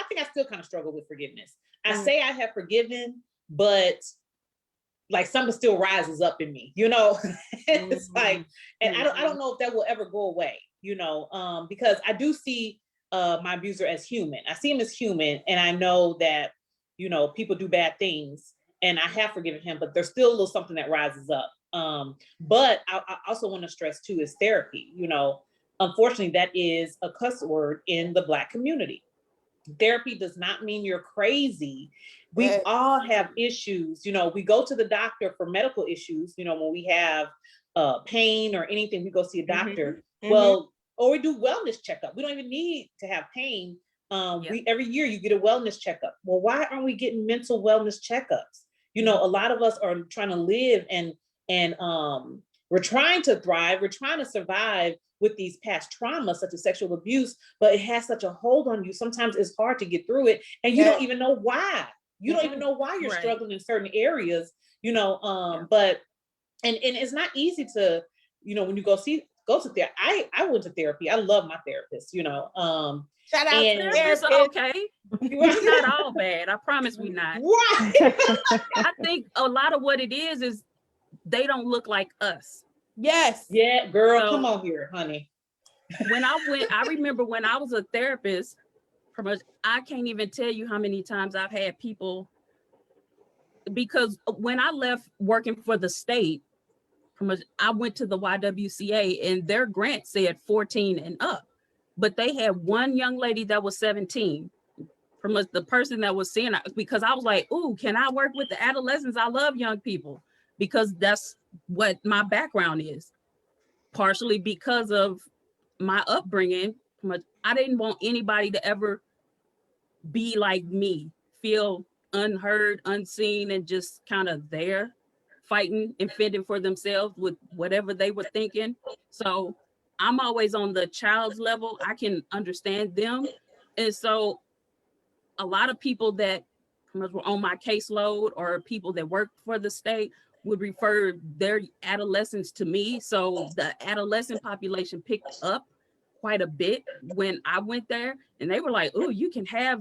think I still kind of struggle with forgiveness. I say I have forgiven, but like something still rises up in me, it's like, and I don't know if that will ever go away, because I do see my abuser as human. I see him as human, and I know that, people do bad things, and I have forgiven him, but there's still a little something that rises up. But I also want to stress too is therapy. Unfortunately, that is a cuss word in the Black community. Therapy does not mean you're crazy. We all have issues. We go to the doctor for medical issues, when we have pain or anything, we go see a doctor. Well, or we do wellness checkup. We don't even need to have pain. Every year you get a wellness checkup. Well, why aren't we getting mental wellness checkups? A lot of us are trying to live and we're trying to thrive. We're trying to survive with these past traumas, such as sexual abuse, but it has such a hold on you. Sometimes it's hard to get through it, and you don't even know why. You don't even know why you're struggling in certain areas, but and it's not easy to, when you go to therapy. I went to therapy. I love my therapist, Shout out to therapists are okay. It's not all bad. I promise we not. Right. I think a lot of what it is they don't look like us. Yes. Yeah, girl, come on here, honey. I remember when I was a therapist, I can't even tell you how many times I've had people, because when I left working for the state, I went to the YWCA and their grant said 14 and up, but they had one young lady that was 17. From the person that was seeing, because I was like, ooh, can I work with the adolescents? I love young people, because that's what my background is. Partially because of my upbringing, I didn't want anybody to ever be like me, feel unheard, unseen, and just kind of there fighting and fending for themselves with whatever they were thinking. So I'm always on the child's level. I can understand them. And so a lot of people that were on my caseload or people that worked for the state would refer their adolescents to me. So the adolescent population picked up quite a bit when I went there, and they were like, oh, you can have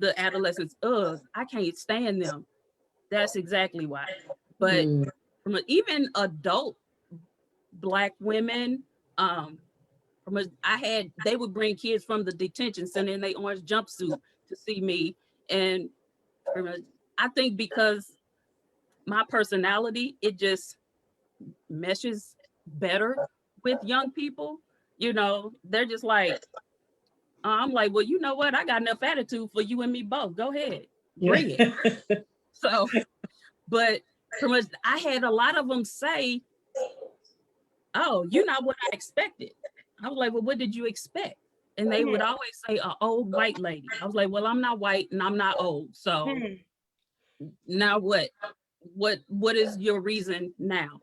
the adolescents. I can't stand them. That's exactly why. But from even adult Black women, they would bring kids from the detention center in their orange jumpsuit to see me. And I think because my personality, it just meshes better with young people. You know, they're just like, I'm like, well, you know what? I got enough attitude for you and me both. Go ahead, bring it. So, but pretty much, I had a lot of them say, "Oh, you're not what I expected." I was like, "Well, what did you expect?" And they would always say, "An old white lady." I was like, "Well, I'm not white and I'm not old. So now what? What is your reason now?"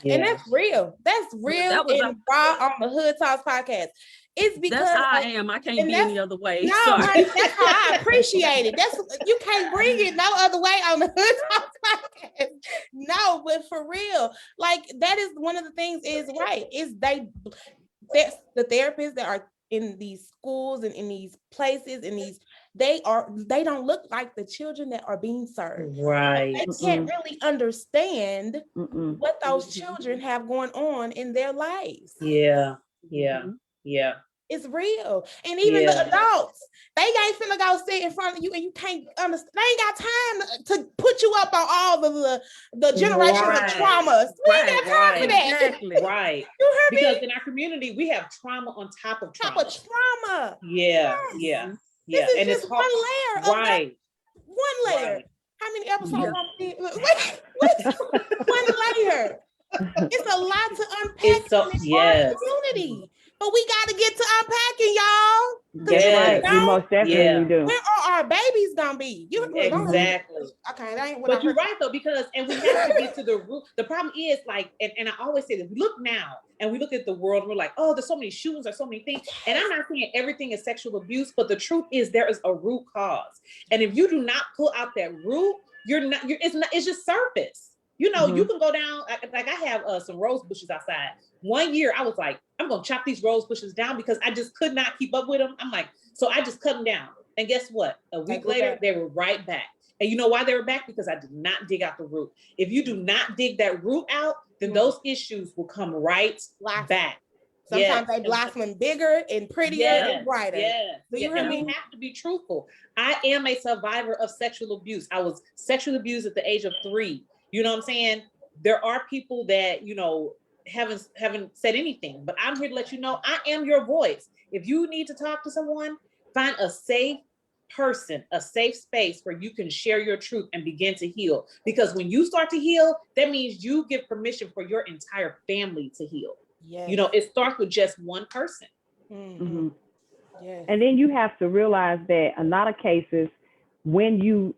And that's real. That's real That was and raw on the Hood Talks podcast. It's because that's how I am. I can't be any other way. No, Sorry. honey, that's how I appreciate it. That's you can't bring it no other way on the Hood Talks podcast. No, but for real, like that is one of the things is right. Is that's the therapists that are in these schools and in these places and these they don't look like the children that are being served. Right. They can't really understand what those children have going on in their lives. Yeah. It's real. And even the adults, they ain't finna go sit in front of you and you can't understand. They ain't got time to put you up on all of the generations of traumas. We ain't got time for that. Exactly. Right. You heard Because me? in our community, we have trauma on top of trauma. Top of trauma. Yeah. This is And just it's one layer. Of right. One layer. Right. How many episodes one layer? It's a lot to unpack in this community. But we got to get to unpacking, y'all. That's right. We most definitely do. Where are our babies gonna be? Exactly. Okay, that ain't what but you're right though, because we have to get to the root. The problem is like, and I always say this, we look now and we look at the world and we're like, oh, there's so many shootings, there's so many things. And I'm not saying everything is sexual abuse, but the truth is there is a root cause. And if you do not pull out that root, it's just surface. You know, you can go down, like I have some rose bushes outside. One year I was like, I'm going to chop these rose bushes down because I just could not keep up with them. I'm like, so I just cut them down. And guess what? A week later, they were right back. And you know why they were back? Because I did not dig out the root. If you do not dig that root out, then those issues will come right back. Sometimes they blossom bigger and prettier and brighter. Do you hear me? We have to be truthful. I am a survivor of sexual abuse. I was sexually abused at the age of 3. You know what I'm saying? There are people that, you know, haven't said anything, but I'm here to let you know I am your voice. If you need to talk to someone, find a safe person, a safe space where you can share your truth and begin to heal. Because when you start to heal, that means you give permission for your entire family to heal. You know, it starts with just one person. And then you have to realize that a lot of cases, when you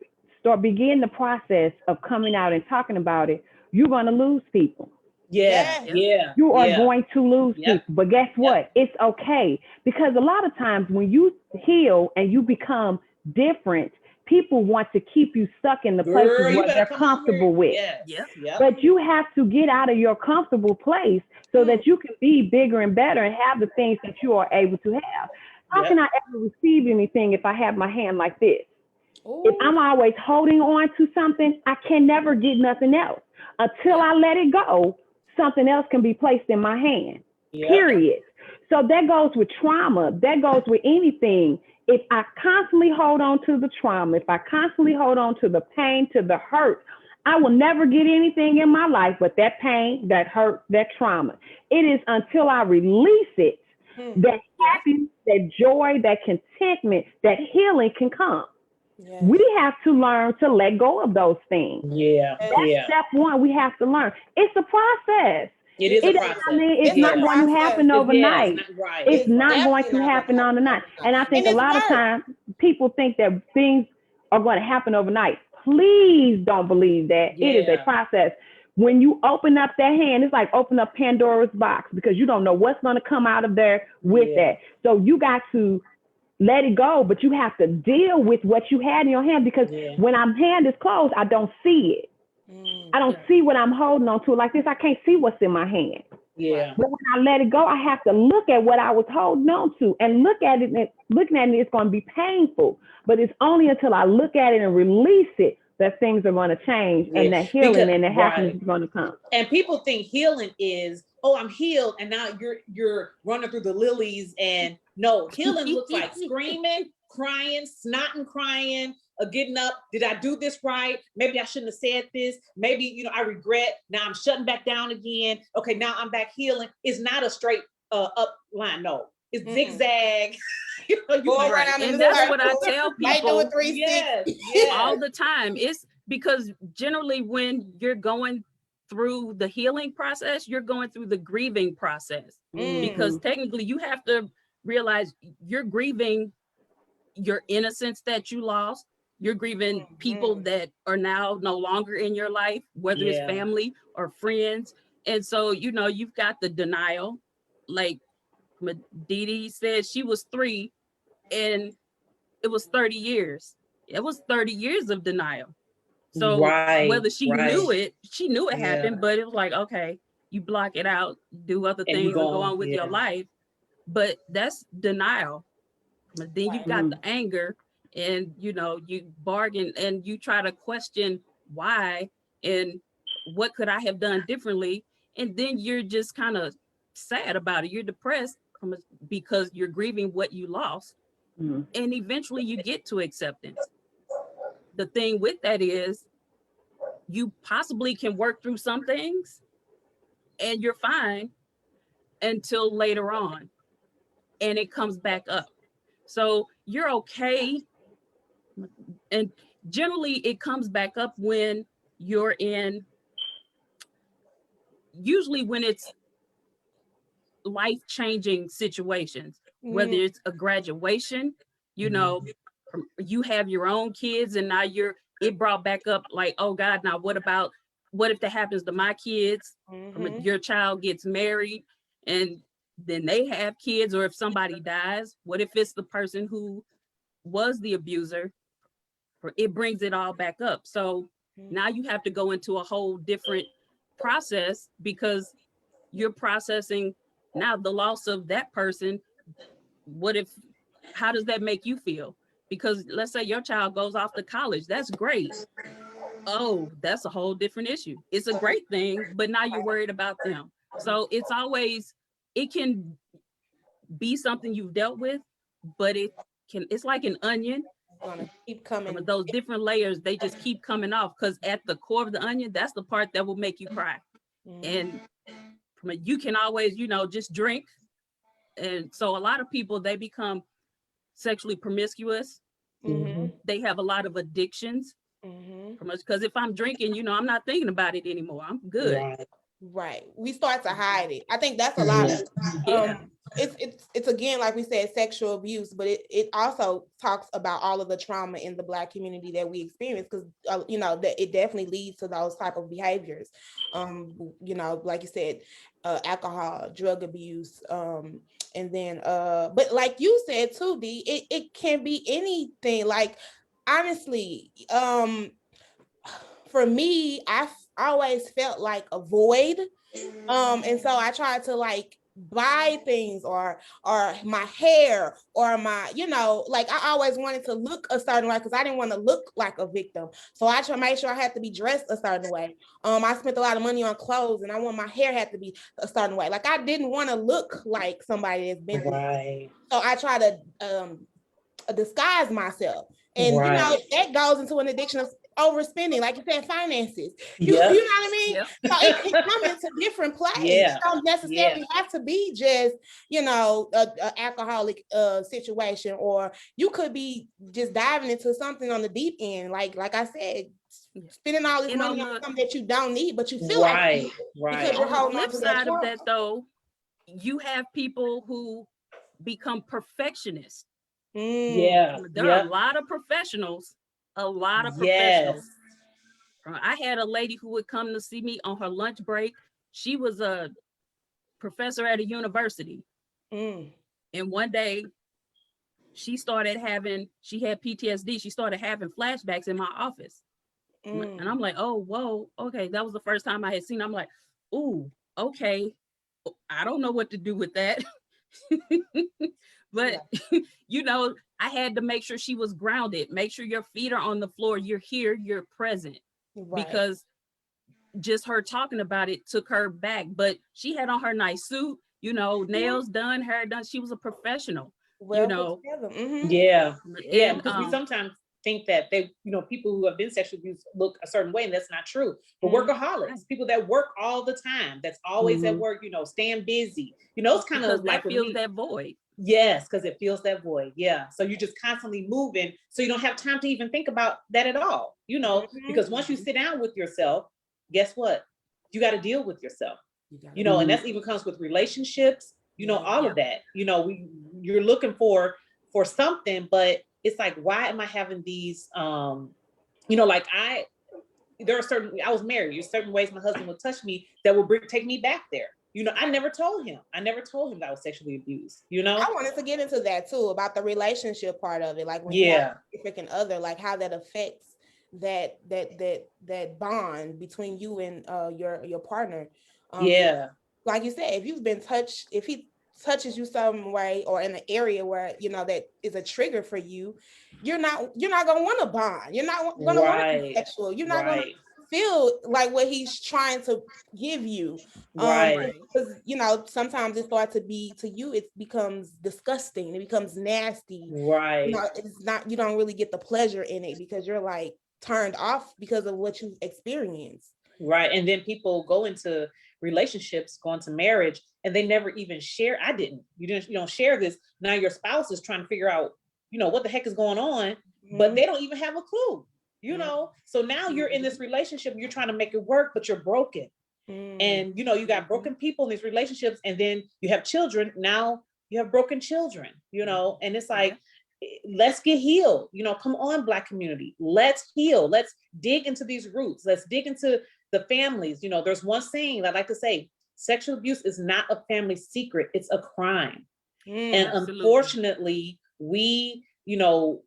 begin the process of coming out and talking about it, you're going to lose people. You are going to lose people. But guess what? It's okay. Because a lot of times when you heal and you become different, people want to keep you stuck in the places where they're comfortable with. But you have to get out of your comfortable place so that you can be bigger and better and have the things that you are able to have. How can I ever receive anything if I have my hand like this? If I'm always holding on to something, I can never get nothing else. Until I let it go, something else can be placed in my hand, period. So that goes with trauma. That goes with anything. If I constantly hold on to the trauma, if I constantly hold on to the pain, to the hurt, I will never get anything in my life but that pain, that hurt, that trauma. It is until I release it that happiness, that joy, that contentment, that healing can come. We have to learn to let go of those things. That's step one. We have to learn. It's a process. It is a process. It's not going to happen overnight. It's not going to happen overnight. And I think a lot of times people think that things are going to happen overnight. Please don't believe that. It is a process. When you open up that hand, it's like open up Pandora's box because you don't know what's going to come out of there with that. So you got to let it go, but you have to deal with what you had in your hand because when my hand is closed, I don't see it. I don't see what I'm holding on to like this. I can't see what's in my hand. But when I let it go, I have to look at what I was holding on to and look at it. And looking at it, it's going to be painful, but it's only until I look at it and release it that things are going to change and that healing and that happiness is going to come. And people think healing is, oh, I'm healed, and now you're running through the lilies. And no, healing looks like screaming, crying, snotting crying, getting up. Did I do this right? Maybe I shouldn't have said this. Maybe, you know, I regret. Now I'm shutting back down again. Okay, now I'm back healing. It's not a straight up line. No, it's zigzag. You know, you Go might- around in And the that's what I circle. tell Might do people a 360. Yes, yes. all the time. It's because generally when you're going through the healing process, you're going through the grieving process. Because technically you have to realize you're grieving your innocence that you lost. You're grieving people that are now no longer in your life, whether it's Yeah. family or friends. And so, you know, you've got the denial. Like Dee Dee said, she was 3 and it was 30 years. It was 30 years of denial. So Right, whether she right. knew it Yeah. happened, but it was like, okay, you block it out, do other And you things and go go, on with your yeah. life. But that's denial. But then you've got the anger, and you know, you bargain and you try to question why and what could I have done differently. And then you're just kind of sad about it. You're depressed because you're grieving what you lost. And eventually you get to acceptance. The thing with that is you possibly can work through some things and you're fine until later on and it comes back up. So you're okay. And generally it comes back up when you're in, usually when it's life-changing situations, whether it's a graduation, you know, you have your own kids and now it brought back up like, oh God, now what if that happens to my kids? Your child gets married and then they have kids, or if somebody dies, what if it's the person who was the abuser? It brings it all back up. So now you have to go into a whole different process because you're processing now the loss of that person. How does that make you feel? Because let's say your child goes off to college, that's great. Oh, that's a whole different issue. It's a great thing, but now you're worried about them. So it can be something you've dealt with, but it's like an onion. Gonna keep coming. From those different layers, they just keep coming off because at the core of the onion, that's the part that will make you cry. And you can always, you know, just drink. And so a lot of people, they become sexually promiscuous. They have a lot of addictions. Because if I'm drinking, you know, I'm not thinking about it anymore. I'm good. Right. We start to hide it. I think that's a lot of it's again, like we said, sexual abuse, but it also talks about all of the trauma in the Black community that we experience, because you know, that it definitely leads to those type of behaviors. You know, like you said, alcohol, drug abuse, and then but like you said too, D, it can be anything. Like honestly, for me, I always felt like a void. And so I tried to like buy things or my hair or my, you know, like I always wanted to look a certain way because I didn't want to look like a victim. So I tried to make sure I had to be dressed a certain way. I spent a lot of money on clothes and I want my hair had to be a certain way. Like I didn't want to look like somebody that's been through. So I try to disguise myself. And you know, that goes into an addiction of overspending, like you said, finances. You know what I mean? So it can come into different plays. It don't necessarily have to be just, you know, a alcoholic situation, or you could be just diving into something on the deep end, like I said, spending all this money on something that you don't need, but you feel like because you're holding on to that. On the flip side of that, though, you have people who become perfectionists. There are a lot of professionals. I had a lady who would come to see me on her lunch break. She was a professor at a university. And one day she had PTSD. She started having flashbacks in my office. And I'm like, oh, whoa, okay. That was the first time I had seen her. I'm like, ooh, okay. I don't know what to do with that. But, you know, I had to make sure she was grounded. Make sure your feet are on the floor. You're here, you're present. Because just her talking about it took her back. But she had on her nice suit, you know, nails done, hair done. She was a professional. Well put know. together. Mhm. Yeah. Yeah. And Because we sometimes think that people who have been sexually abused look a certain way, and that's not true. But workaholics, people that work all the time, that's always at work, staying busy, it's kind because of like that with fills me. that void. Yes, because it fills that void. Yeah. So you're just constantly moving. So you don't have time to even think about that at all, because once you sit down with yourself, guess what? You got to deal with yourself, and that's even comes with relationships, all of that. You're looking for something, but it's like, why am I having these, like there are I was married. There's certain ways my husband would touch me that would take me back there. I never told him that I was sexually abused, I wanted to get into that too, about the relationship part of it, like when you have a significant other, like how that affects that bond between you and your partner. Like you said, if you've been touched, if he touches you some way or in an area where that is a trigger for you, you're not gonna want to bond. You're not gonna want to be sexual. You're not gonna feel like what he's trying to give you. Because sometimes it starts to you, it becomes disgusting, it becomes nasty. It's not, you don't really get the pleasure in it because you're like turned off because of what you've experienced. And then people go into relationships, go into marriage, and they never even share. You don't share this. Now your spouse is trying to figure out, what the heck is going on, but they don't even have a clue, So now you're in this relationship, you're trying to make it work, but you're broken. And you got broken people in these relationships, and then you have children. Now you have broken children, and it's like, let's get healed. Come on, Black community, let's heal. Let's dig into these roots. Let's dig into the families. There's one saying I like to say: sexual abuse is not a family secret, it's a crime. And unfortunately, we, and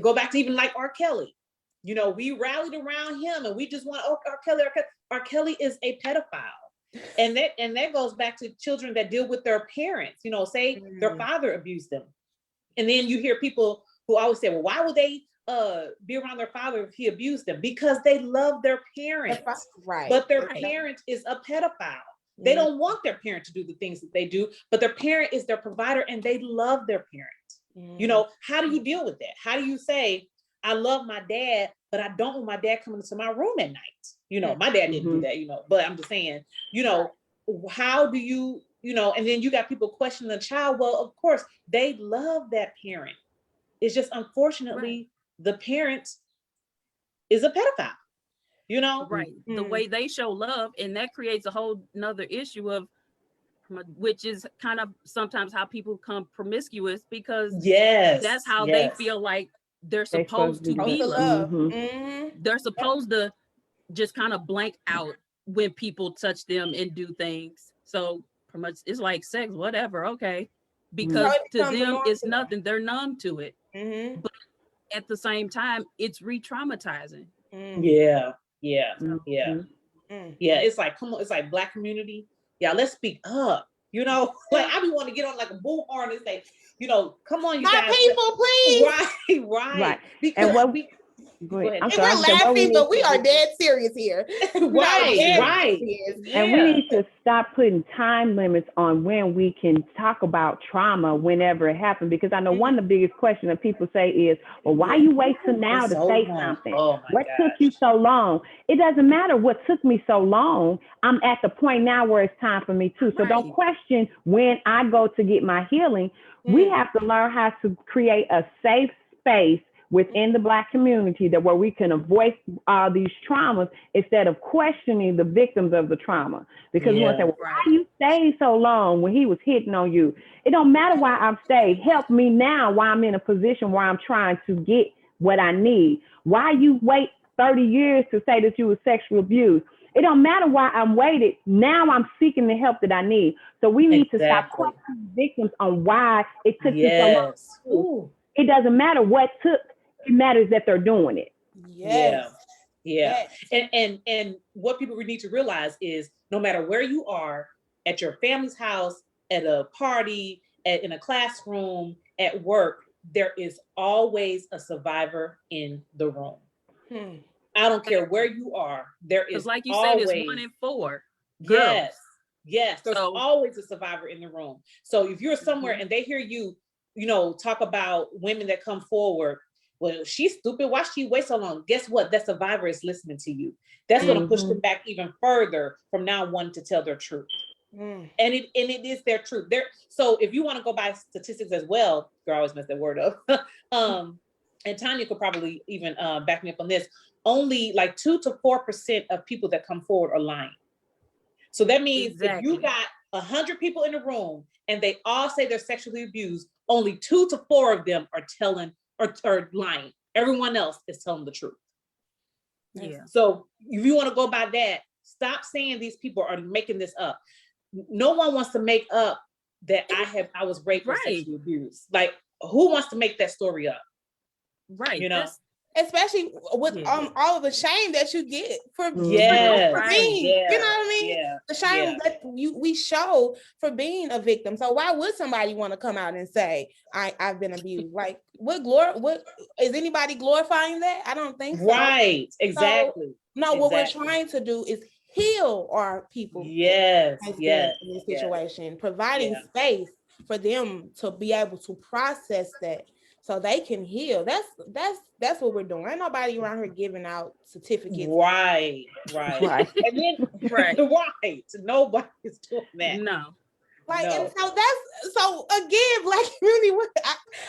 go back to even like R. Kelly, we rallied around him and we just want, R. Kelly. R. Kelly is a pedophile. And that goes back to children that deal with their parents, say their father abused them. And then you hear people who always say, well, why would they be around their father if he abused them? Because they love their parents. But their parent is a pedophile. They don't want their parent to do the things that they do, but their parent is their provider and they love their parent. How do you deal with that? How do you say, I love my dad, but I don't want my dad coming into my room at night? My dad didn't do that, but I'm just saying, how do you, and then you got people questioning the child. Well, of course, they love that parent. It's just, unfortunately, the parent is a pedophile, The way they show love, and that creates a whole nother issue of, which is kind of sometimes how people become promiscuous, because that's how they feel like they're supposed to be loved. They're supposed to just kind of blank out when people touch them and do things. So pretty much it's like sex, whatever, okay. Because to them it's nothing. They're numb to it. But at the same time, it's re-traumatizing. Yeah. It's like, come on, it's like, Black community. Yeah, let's speak up. Like, I be wanting to get on like a bullhorn and say, come on, you guys. People, please. Right. Because and what go ahead. And we're laughing, but we are dead serious here. Right. And we need to stop putting time limits on when we can talk about trauma whenever it happens. Because I know one of the biggest questions that people say is, well, why you wait till now to say something? What took you so long? It doesn't matter what took me so long. I'm at the point now where it's time for me too. So don't question when I go to get my healing. We have to learn how to create a safe space within the Black community that where we can avoid these traumas instead of questioning the victims of the trauma. Because we want to say, well, why you stayed so long when he was hitting on you? It don't matter why I've stayed. Help me now while I'm in a position where I'm trying to get what I need. Why you wait 30 years to say that you were sexually abused? It don't matter why I'm waited. Now I'm seeking the help that I need. So we need to stop questioning victims on why it took you so long. It doesn't matter what took. It matters that they're doing it. Yeah. And what people need to realize is, no matter where you are, at your family's house, at a party, in a classroom, at work, there is always a survivor in the room. I don't care where you are. There is, like you always, said, it's 1 in 4 girls. Yes, there's So- always a survivor in the room. So if you're somewhere and they hear you, talk about women that come forward, well, she's stupid. Why she wait so long? Guess what? That survivor is listening to you. That's going to push them back even further from now wanting to tell their truth. And it is their truth. So if you want to go by statistics as well, girl, I always mess that word up. And Tanya could probably even back me up on this. Only like 2 to 4% of people that come forward are lying. So that means if you got 100 people in the room and they all say they're sexually abused, only 2 to 4 of them are telling or lying. Everyone else is telling the truth. Yeah. So if you want to go by that, stop saying these people are making this up. No one wants to make up that I was raped or sexually abused. Like, who wants to make that story up? Right. Especially with all of the shame that you get for being, Yeah. you know what I mean? Yeah. The shame that we show for being a victim. So why would somebody want to come out and say, I've been abused? Like, what is anybody glorifying that? I don't think so. Right, exactly. So, what we're trying to do is heal our people. Yes. In this situation, providing space for them to be able to process that so they can heal. That's what we're doing. Ain't nobody around here giving out certificates. Right. And then right. Nobody's doing that. No. And so again, Black community,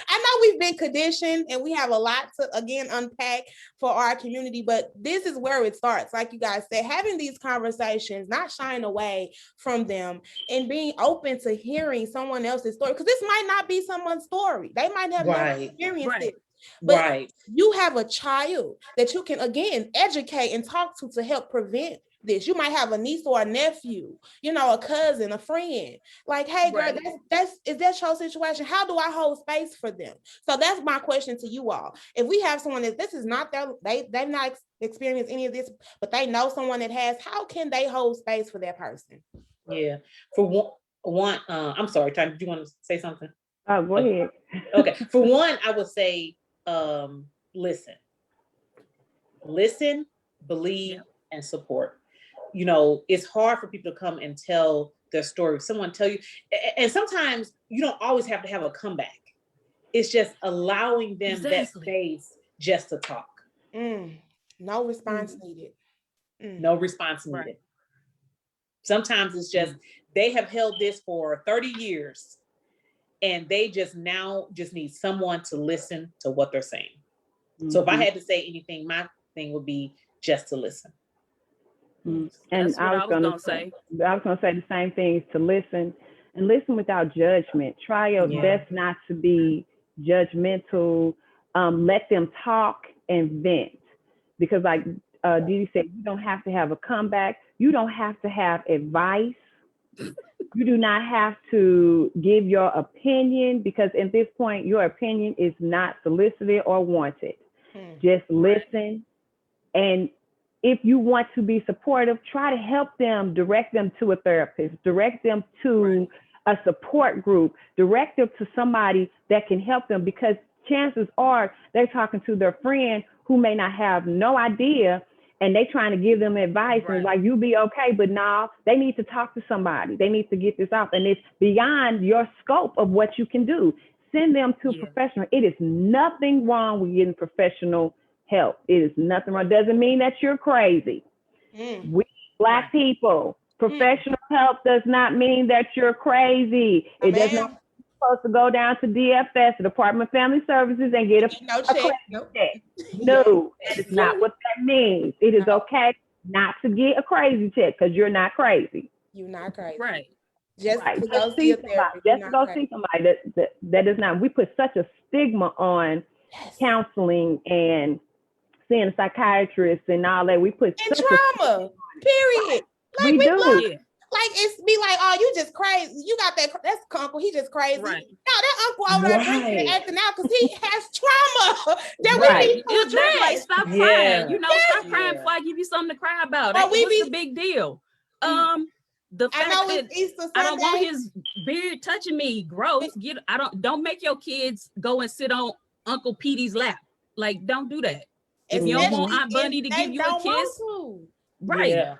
I know we've been conditioned and we have a lot to again unpack for our community, but this is where it starts. Like you guys said, having these conversations, not shying away from them and being open to hearing someone else's story, because this might not be someone's story. They might have never experienced it. But you have a child that you can again educate and talk to help prevent this. You might have a niece or a nephew, a cousin, a friend. Like, hey, girl, is that your situation? How do I hold space for them? So that's my question to you all. If we have someone that this is not they've not experienced any of this, but they know someone that has, how can they hold space for that person? Yeah. For one, I'm sorry, Tanya, do you want to say something? Go ahead. Okay. For one, I would say, listen, believe, and support. It's hard for people to come and tell their story. Someone tell you, and sometimes you don't always have to have a comeback. It's just allowing them that space just to talk. No response needed. No response needed. Sometimes it's just, they have held this for 30 years and they just need someone to listen to what they're saying. So if I had to say anything, my thing would be just to listen. And I was going to say the same thing, is to listen and listen without judgment. Try your best not to be judgmental. Let them talk and vent, because like Dee said, you don't have to have a comeback. You don't have to have advice. You do not have to give your opinion, because at this point, your opinion is not solicited or wanted. Just listen. And if you want to be supportive, try to help them, direct them to a therapist, direct them to a support group, direct them to somebody that can help them, because chances are they're talking to their friend who may not have no idea, and they trying to give them advice and like, you be okay, but now they need to talk to somebody. They need to get this off, and it's beyond your scope of what you can do. Send them to a professional. It is nothing wrong with getting professional help. It is nothing wrong. Doesn't mean that you're crazy. We Black people, professional help does not mean that you're crazy. It does not mean you're supposed to go down to DFS, the Department of Family Services, and get a check. No, that is not what that means. It is okay not to get a crazy check, because you're not crazy. You're not crazy. Right. Just to go see somebody. Just to go see somebody. That is not. We put such a stigma on counseling and seeing a psychiatrist and all that. We put and trauma. Period. Like we do. Like it's be like, oh, you just crazy. You got that's uncle. He just crazy. Right. No, that uncle over there drinking and acting out because he has trauma that we need to address. Like, stop crying. Stop crying before I give you something to cry about. What's the big deal? The fact that I don't want his beard touching me. Gross. Don't make your kids go and sit on Uncle Petey's lap. Like, don't do that. If you don't want Aunt Bunny to give you a kiss, right? Yeah.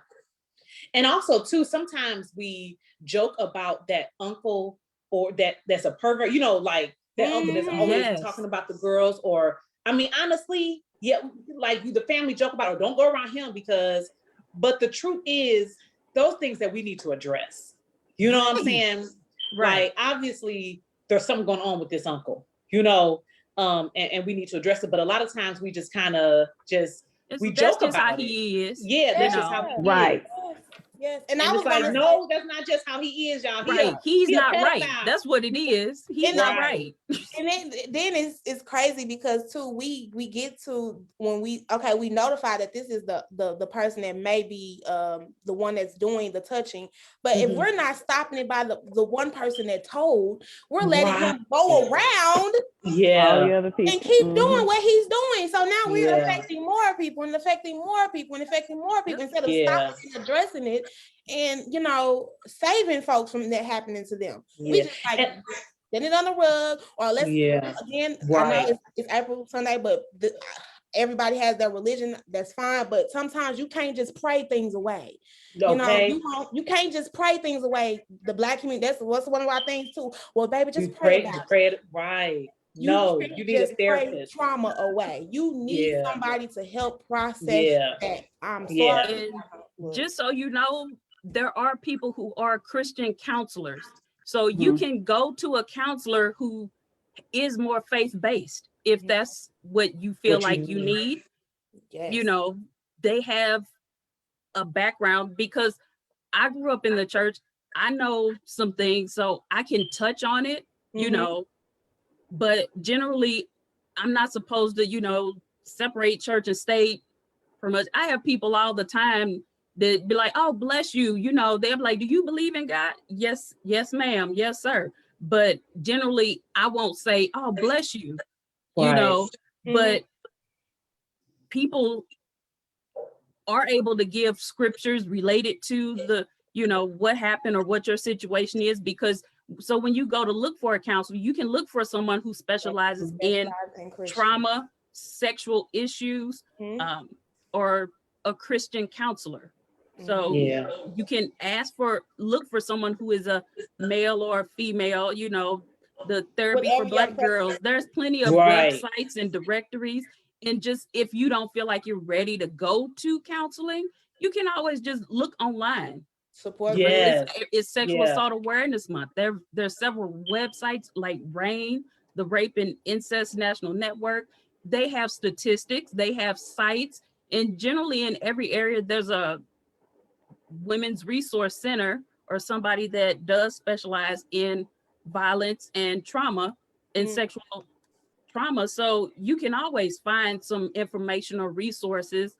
And also too, sometimes we joke about that uncle or that's a pervert, like that uncle that's always Yes. talking about the girls, or I mean, honestly, yeah, like the family joke about, or don't go around him because, but the truth is those things that we need to address. You know what I'm saying? Right. Like, obviously there's something going on with this uncle, and we need to address it. But a lot of times we just kind of we joke that's just about how it. he is. Yeah, that's just how he Right. is. Yes. And I it's was like, gonna no, that's not just how he is, y'all. Right. He's he a not right. pedophile. That's what it is. He's not right. And then it's crazy because too, we get to when we notify that this is the person that may be the one that's doing the touching, but if we're not stopping it by the one person that told, we're letting him go around All the other people and keep doing what he's doing. So now we're affecting more people and affecting more people and affecting more people instead of stopping and addressing it and saving folks from that happening to them. We just send it on the rug, or let's again. I know it's April Sunday, but everybody has their religion. That's fine, but sometimes you can't just pray things away. Okay. You can't just pray things away. The Black community, that's what's one of our things too. Well, baby, just pray about it. Right. You need a therapist. Trauma away. You need somebody to help process that. I'm sorry. And just so you know, there are people who are Christian counselors. So you can go to a counselor who is more faith-based if that's what you feel like you need. Yes. They have a background, because I grew up in the church. I know some things, so I can touch on it, but generally I'm not supposed to, separate church and state from us. I have people all the time that be like, oh, bless you. They're like, do you believe in God? Yes, ma'am. Yes, sir. But generally I won't say, oh, bless you, but people are able to give scriptures related to the, what happened or what your situation is, because so when you go to look for a counselor, you can look for someone who specializes in trauma, sexual issues, or a Christian counselor. So you can look for someone who is a male or a female, the therapy for Black girls. There's plenty of websites and directories. And just if you don't feel like you're ready to go to counseling, you can always just look online. Support. It's Sexual Assault Awareness Month. There's several websites like RAIN, the Rape and Incest National Network. They have statistics, they have sites, and generally in every area there's a women's resource center or somebody that does specialize in violence and trauma and sexual trauma. So you can always find some information or resources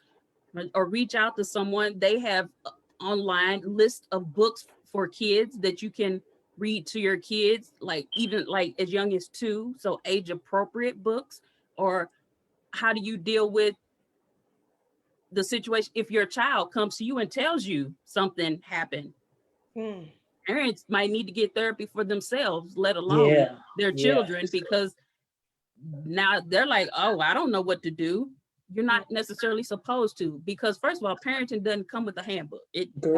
or reach out to someone. They have online list of books for kids that you can read to your kids, even as young as 2, so age appropriate books. Or how do you deal with the situation if your child comes to you and tells you something happened? Parents might need to get therapy for themselves, let alone their children, because now they're like, oh, I don't know what to do. You're not necessarily supposed to, because first of all, parenting doesn't come with a handbook. It you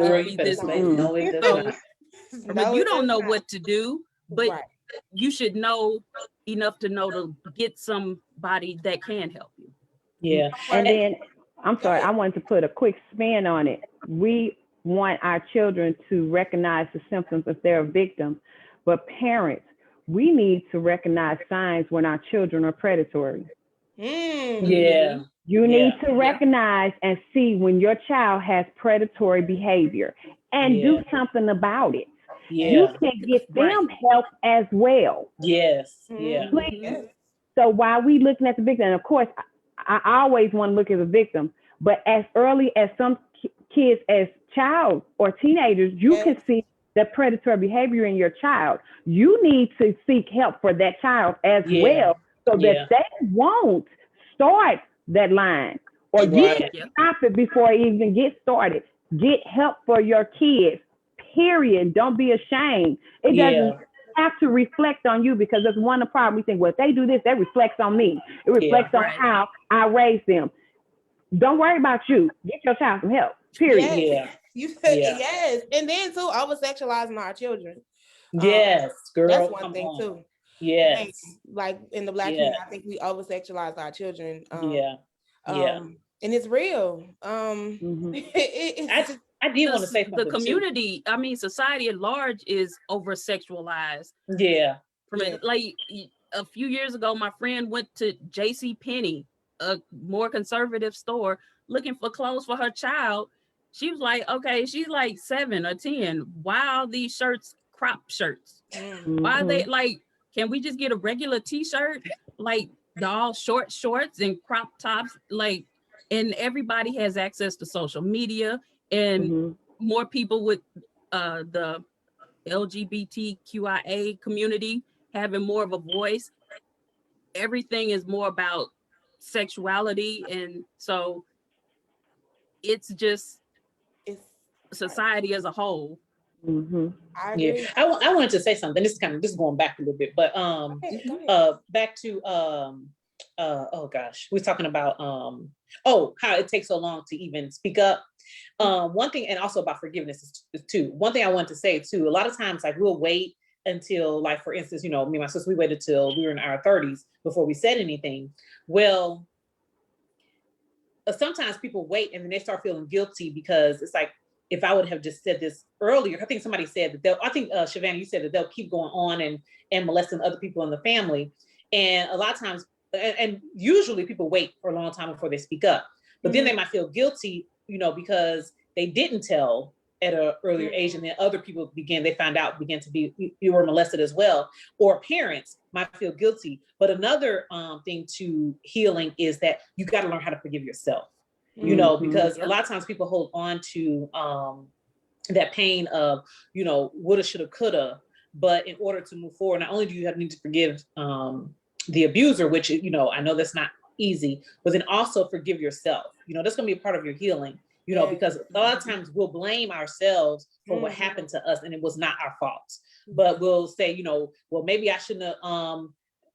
don't know what to do, but you should know enough to know to get somebody that can help you. And then I'm sorry, I wanted to put a quick spin on it. We want our children to recognize the symptoms if they're a victim, but parents, we need to recognize signs when our children are predatory. You need to recognize and see when your child has predatory behavior and do something about it. You can get them help as well. Please. So while we looking at the victim, and of course, I always want to look at the victim, but as early as some kids as child or teenagers, you can see the predatory behavior in your child. You need to seek help for that child as well, so that they won't start that line, or you can stop it before it even gets started. Get help for your kids, period. Don't be ashamed. It doesn't have to reflect on you, because that's one of the problems. We think, well, if they do this, that reflects on me. It reflects on how I raised them. Don't worry about you. Get your child some help, period. You said Yeah. yes. And then too, over sexualizing our children. Yes, girl. That's one come thing on. too. Yes. Like in the Black Yeah. community, I think we over sexualize our children. Yeah. Yeah. And it's real. Mhm. I, It's I did want to say The something too. community, I mean, society at large is over sexualized. Yeah. From it, like a few years ago, my friend went to J.C. Penney, a more conservative store, looking for clothes for her child. She was like, okay, she's like 7 or 10. Why are these shirts crop shirts? Why are they like, can we just get a regular t-shirt? Like the all short shorts and crop tops, like, and everybody has access to social media, and more people with the LGBTQIA community having more of a voice. Everything is more about sexuality, and so it's just it's society as a whole. I Yeah. agree. I wanted to say something. This is kind of just going back a little bit, but Go ahead. back to oh gosh, we're talking about oh, how it takes so long to even speak up. One thing, and also about forgiveness is too. One thing I want to say too, a lot of times like we'll wait until, like, for instance, you know, me and my sister, we waited till we were in our 30s before we said anything. Well, sometimes people wait and then they start feeling guilty because it's like, if I would have just said this earlier, I think somebody said that I think Shavannah, you said that they'll keep going on and molesting other people in the family. And a lot of times, and usually people wait for a long time before they speak up, but then they might feel guilty, you know, because they didn't tell at an earlier age, and then other people begin to be, you were molested as well, or parents might feel guilty. But another thing to healing is that you got to learn how to forgive yourself, you know, because a lot of times people hold on to that pain of, you know, woulda, shoulda, coulda. But in order to move forward, not only do you need to forgive the abuser, which, you know, I know that's not easy, but then also forgive yourself. You know, that's going to be a part of your healing, you know, because a lot of times we'll blame ourselves for what happened to us and it was not our fault. But we'll say, you know, well, maybe I shouldn't have,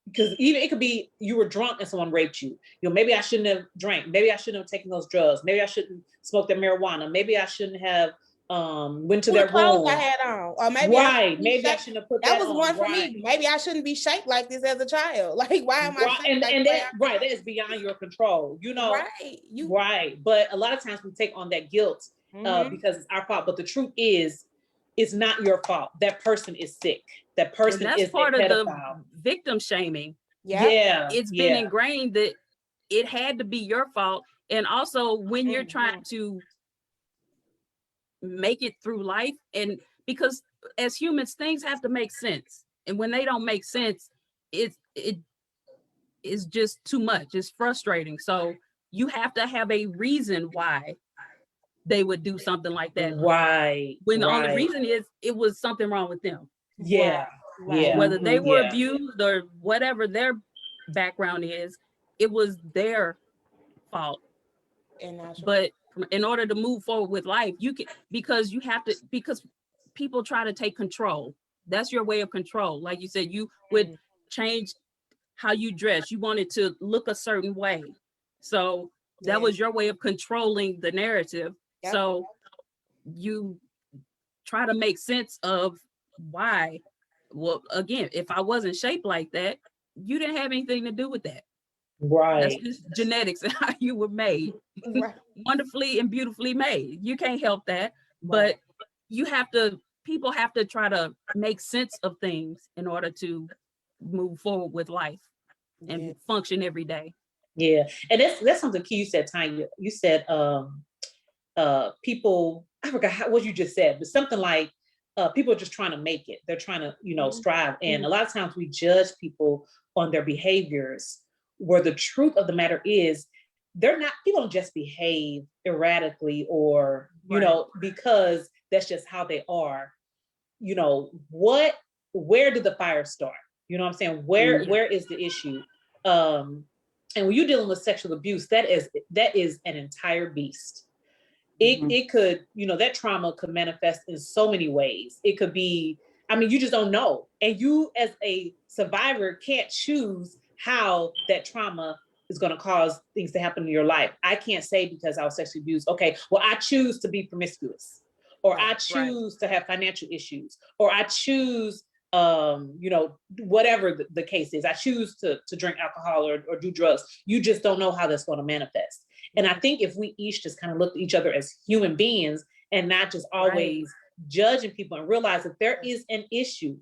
because even it could be you were drunk and someone raped you. You know, maybe I shouldn't have drank. Maybe I shouldn't have taken those drugs. Maybe I shouldn't smoke that marijuana. Maybe I shouldn't have went to their clothes room. I had on, or maybe maybe I shouldn't have put that that was on. one for me. Maybe I shouldn't be shaped like this as a child. Like, why am I shaped like that? Right, that is beyond your control. You know, right. But a lot of times we take on that guilt because it's our fault. But the truth is, it's not your fault. That person is sick. That person is part a of pedophile. the victim shaming. Yeah, it's been ingrained that it had to be your fault. And also when you're trying to make it through life, and because as humans, things have to make sense. And when they don't make sense, it is just too much. It's frustrating. So you have to have a reason why they would do something like that. Right. When the only reason is it was something wrong with them. Yeah. Right. Whether they were abused or whatever their background is, it was their fault. But in order to move forward with life, you can, because people try to take control. That's your way of control. Like you said, you would change how you dress. You wanted to look a certain way. So that was your way of controlling the narrative. So you try to make sense of why. Well, again, if I wasn't shaped like that, you didn't have anything to do with that. Right. That's just genetics and how you were made. Wonderfully and beautifully made. You can't help that. But people have to try to make sense of things in order to move forward with life and function every day. Yeah. And that's something key you said, Tanya. You said people, I forgot what you just said, but something like people are just trying to make it. They're trying to, you know, strive. And a lot of times we judge people on their behaviors, where the truth of the matter is people don't just behave erratically or, you know, because that's just how they are. You know, where did the fire start? You know what I'm saying? Where is the issue? And when you're dealing with sexual abuse, that is an entire beast. It could, you know, that trauma could manifest in so many ways. It could be, I mean, you just don't know. And you as a survivor can't choose how that trauma is going to cause things to happen in your life. I can't say because I was sexually abused, okay, well, I choose to be promiscuous. or I Right. choose to have financial issues, or I choose, whatever the case is, I choose to drink alcohol or do drugs. You just don't know how that's going to manifest. And I think if we each just kind of look at each other as human beings and not just always judging people and realize that there is an issue.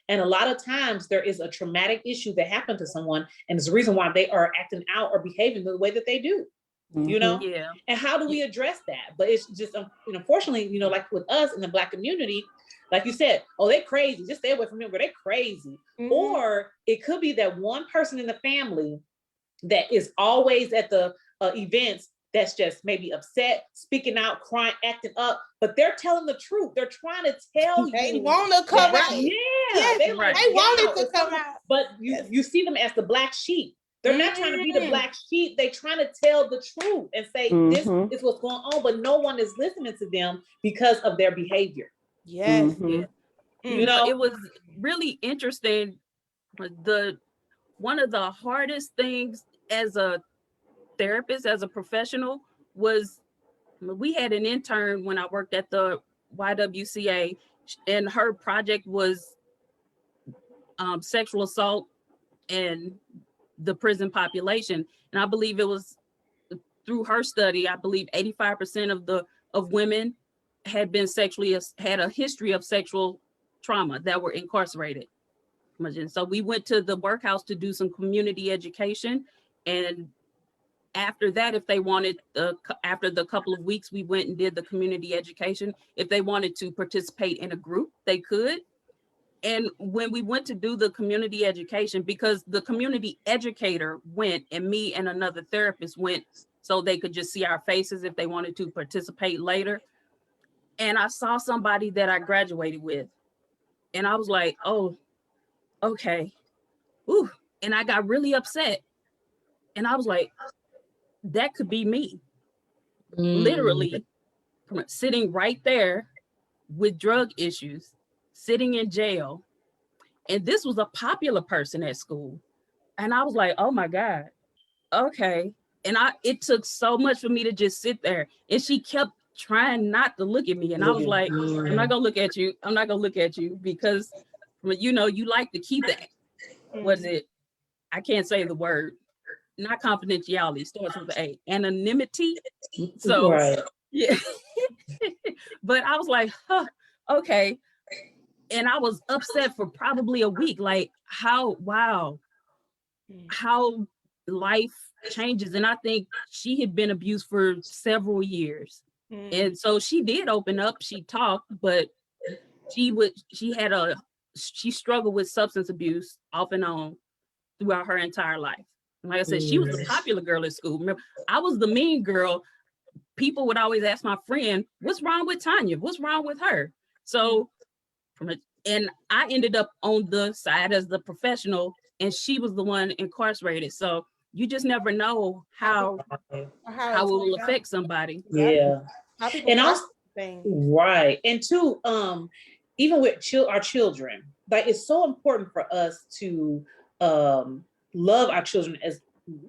And a lot of times there is a traumatic issue that happened to someone, and it's the reason why they are acting out or behaving the way that they do, you know? Yeah. And how do we address that? But it's just, unfortunately, like with us in the Black community, like you said, oh, they crazy, just stay away from them, but they crazy. Mhm. Or it could be that one person in the family that is always at the events that's just maybe upset, speaking out, crying, acting up, but they're telling the truth. They're trying to tell you. They want to come that- out. Yeah, Yes, they want it to come out. But you see them as the black sheep. They're not trying to be the black sheep. They're trying to tell the truth and say this is what's going on, but no one is listening to them because of their behavior. Yes. Yeah. You know, It was really interesting. One of the hardest things as a therapist, as a professional, was we had an intern when I worked at the YWCA, and her project was sexual assault and the prison population. And I believe it was through her study, I believe 85% of women had a history of sexual trauma that were incarcerated. And so we went to the workhouse to do some community education. And after that, if they wanted, after the couple of weeks we went and did the community education, if they wanted to participate in a group, they could. And when we went to do the community education, because the community educator went and me and another therapist went so they could just see our faces if they wanted to participate later. And I saw somebody that I graduated with, and I was like, oh, okay. Ooh. And I got really upset. And I was like, that could be me. Literally sitting right there with drug issues, sitting in jail. And this was a popular person at school. And I was like, oh my God, okay. And it took so much for me to just sit there. And she kept trying not to look at me. And I was like, I'm not gonna look at you. I'm not gonna look at you because, you like to keep that. What is it? I can't say the word. Not confidentiality, starts with an A. Anonymity. So, yeah. But I was like, okay. And I was upset for probably a week. Like, how life changes. And I think she had been abused for several years. And so she did open up, she talked, but she struggled with substance abuse off and on throughout her entire life. And like I said, she was the popular girl at school. Remember, I was the mean girl. People would always ask my friend, what's wrong with Tanya? What's wrong with her? So, and I ended up on the side as the professional, and she was the one incarcerated. So you just never know how it will affect somebody. Yeah. And also, things. Right. And two, even with our children, like it's so important for us to love our children, as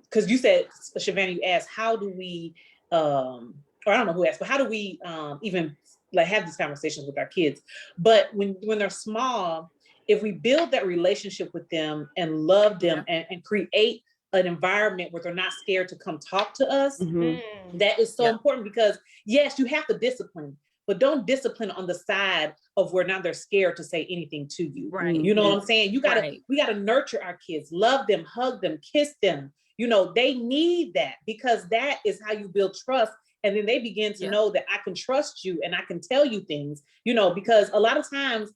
because you said, Shavana, you asked, how do we or I don't know who asked, but how do we even like have these conversations with our kids? But when they're small, if we build that relationship with them and love them and create an environment where they're not scared to come talk to us, that is so important, because yes, you have to discipline, but don't discipline on the side of where now they're scared to say anything to you. Right. You know what I'm saying? We gotta nurture our kids, love them, hug them, kiss them. They need that, because that is how you build trust. And then they begin to know that I can trust you and I can tell you things, because a lot of times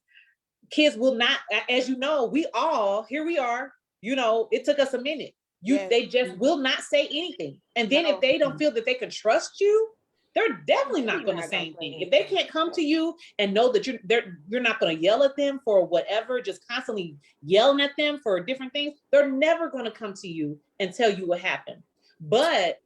kids will not, as here we are, it took us a minute. They just will not say anything. And then if they don't feel that they can trust you, they're definitely not going to say anything. If they can't come to you and know that you're not going to yell at them for whatever, just constantly yelling at them for different things, they're never going to come to you and tell you what happened. But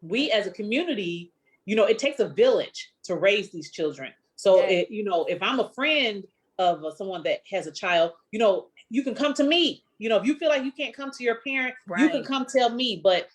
we as a community, it takes a village to raise these children. So, if I'm a friend of someone that has a child, you can come to me. If you feel like you can't come to your parent, you can come tell me. But,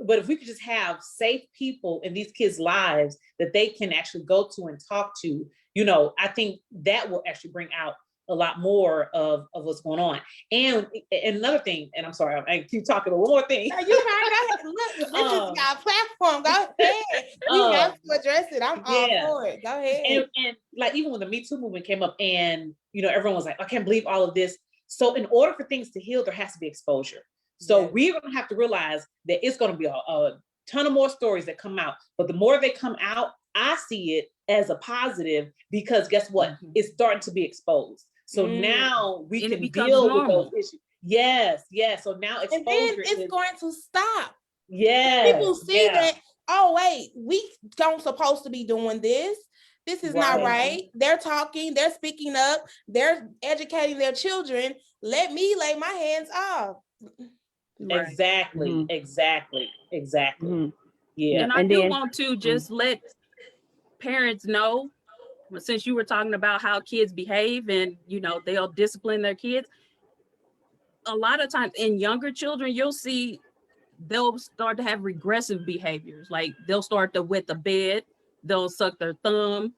but if we could just have safe people in these kids' lives that they can actually go to and talk to, you know, I think that will actually bring out a lot more of what's going on. And another thing, and I'm sorry, I keep talking, but one more thing. Are you trying to look? This is our platform. Go ahead. We have to address it. I'm all for it. Go ahead. And like even when the Me Too movement came up, and you know, everyone was like, I can't believe all of this. So in order for things to heal, there has to be exposure. So we're going to have to realize that it's going to be a ton of more stories that come out. But the more they come out, I see it as a positive, because guess what? It's starting to be exposed. So now we can deal with those issues. Yes. So now exposure, and then it's going to stop. Yeah. People see that, oh wait, we don't supposed to be doing this. This is not right. They're talking, they're speaking up, they're educating their children. Let me lay my hands off. Right. Exactly. Yeah. And I do want to just let parents know, since you were talking about how kids behave and, you know, they'll discipline their kids. A lot of times in younger children, you'll see they'll start to have regressive behaviors. Like they'll start to wet the bed, they'll suck their thumb.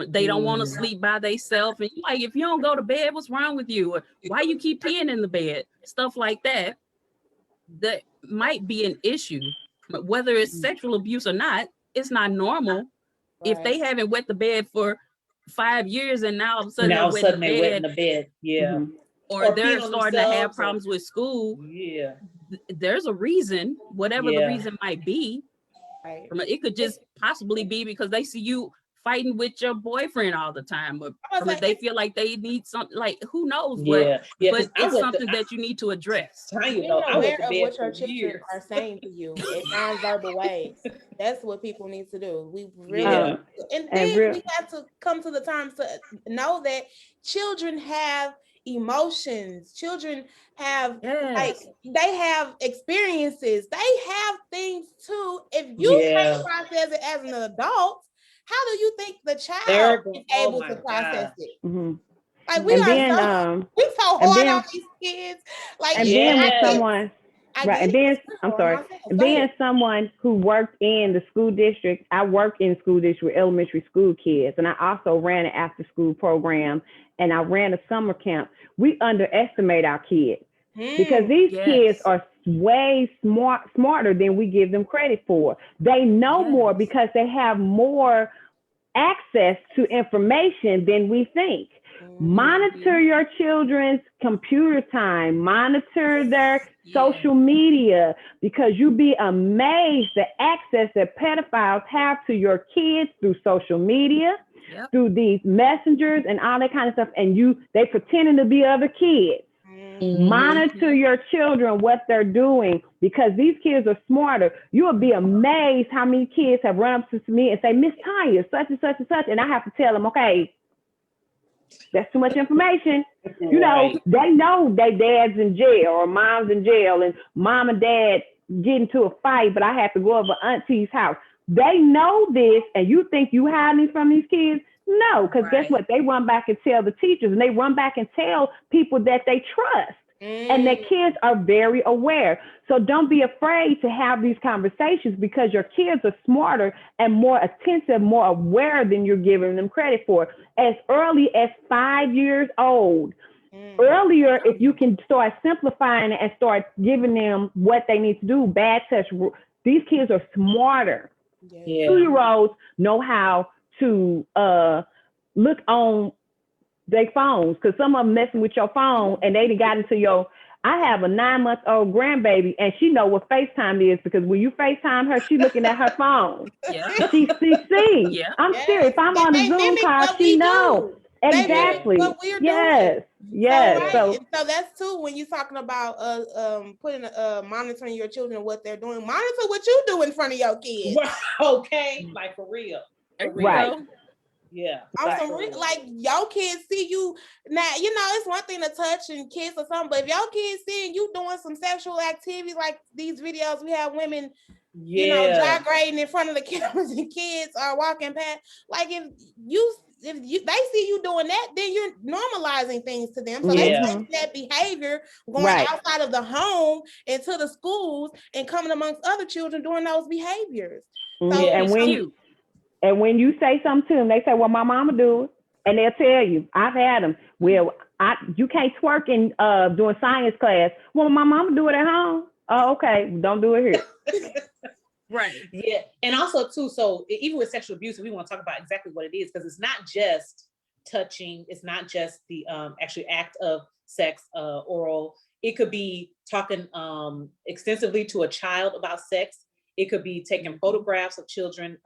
They don't want to sleep by themselves. And like, if you don't go to bed, what's wrong with you? Or why you keep peeing in the bed? Stuff like that. That might be an issue. But whether it's sexual abuse or not, it's not normal. If they haven't wet the bed for 5 years and now all of a sudden they're wet in the bed, or they're starting to have problems with school, there's a reason, whatever the reason might be. Right. It could just possibly be because they see you fighting with your boyfriend all the time, or they feel like they need something, like who knows what, but it's something that you need to address. Being aware of what your children are saying to you in nonverbal ways. That's what people need to do. We really and then we have to come to the terms to know that children have emotions. Children have like they have experiences. They have things too. If you can't process it as an adult, how do you think the child is able to process it? Like we are so hard on these kids. Like and being with someone, and being someone who worked in the school district. I work in school district with elementary school kids, and I also ran an after school program, and I ran a summer camp. We underestimate our kids because these kids are way smarter than we give them credit for. They know more because they have more access to information than we think. Monitor your children's computer time, monitor their social media, because you'll be amazed the access that pedophiles have to your kids through social media, through these messengers and all that kind of stuff. And they pretending to be other kids. Monitor your children, what they're doing, because these kids are smarter. You will be amazed how many kids have run up to me and say, Miss Tanya, such and such and such. And I have to tell them, okay, that's too much information. You know, they know their dad's in jail or mom's in jail and mom and dad get into a fight, but I have to go over auntie's house. They know this, and you think you hiding from these kids? No, because guess what? They run back and tell the teachers, and they run back and tell people that they trust. And the kids are very aware. So don't be afraid to have these conversations, because your kids are smarter and more attentive, more aware than you're giving them credit for. As early as 5 years old. Earlier, if you can start simplifying it and start giving them what they need to do, bad touch, these kids are smarter. 2-year-olds know how to look on their phones, because some of them messing with your phone and they got into your. I have a 9-month-old grandbaby, and she know what FaceTime is, because when you FaceTime her, she looking at her phone. She see. I'm serious. If I'm on a Zoom call, she knows. Exactly. What we're doing. So that's too, when you're talking about putting monitoring your children, what they're doing. Monitor what you do in front of your kids. Okay, like for real. Right. Yeah. Like your kids see you now, you know, it's one thing to touch and kiss or something, but if your kids seeing you doing some sexual activities, like these videos we have women, you know, gyrating in front of the cameras and kids are walking past, like if they see you doing that, then you're normalizing things to them. So Yeah. they take that behavior going Right. outside of the home into the schools and coming amongst other children doing those behaviors. Mhm. So Yeah. And when you say something to them, they say, "Well, my mama do it," and they'll tell you. I've had them. Well, you can't twerk in doing science class. Well, my mama do it at home. Oh, okay. Don't do it here. Right. Yeah, and also too, so even with sexual abuse, we want to talk about exactly what it is, because it's not just touching, it's not just the actual act of sex, oral. It could be talking extensively to a child about sex. It could be taking photographs of children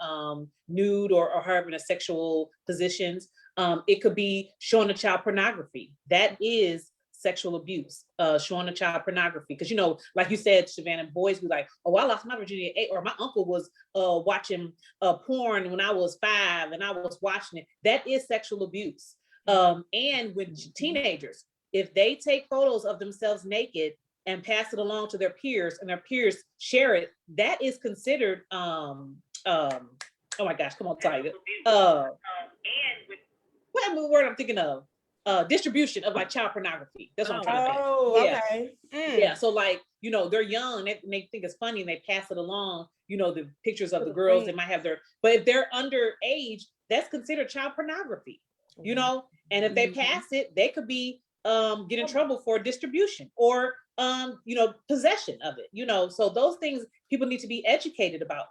nude or having a sexual positions. It could be showing a child pornography. That is sexual abuse, showing a child pornography. Because, you know, like you said, Savannah, boys be like, oh, I lost my virginity at 8, or my uncle was watching porn when I was 5 and I was watching it. That is sexual abuse. And with teenagers, if they take photos of themselves naked and pass it along to their peers and their peers share it, that is considered, oh my gosh, come on, Tiger. What word I'm thinking of? Distribution of like child pornography. That's what I'm trying to say. oh, Yeah. okay. Yeah. So like, you know, they're young and they think it's funny and they pass it along, you know, the pictures of the girls, they might have but if they're underage, that's considered child pornography, you know? And if they pass it, they could be get in trouble for distribution or you know, possession of it, you know. So those things people need to be educated about.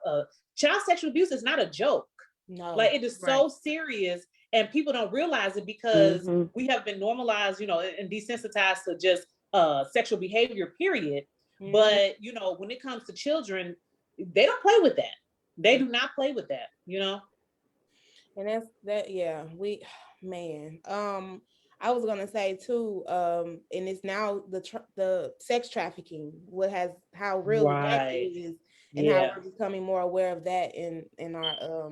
Child sexual abuse is not a joke. No. Like, it is so serious, and people don't realize it because we have been normalized, you know, and desensitized to just sexual behavior, period. But, you know, when it comes to children, they don't play with that. They do not play with that, you know? And that's that, yeah, man. I was gonna say too, and it's now the sex trafficking, how real that is, and how we're becoming more aware of that in our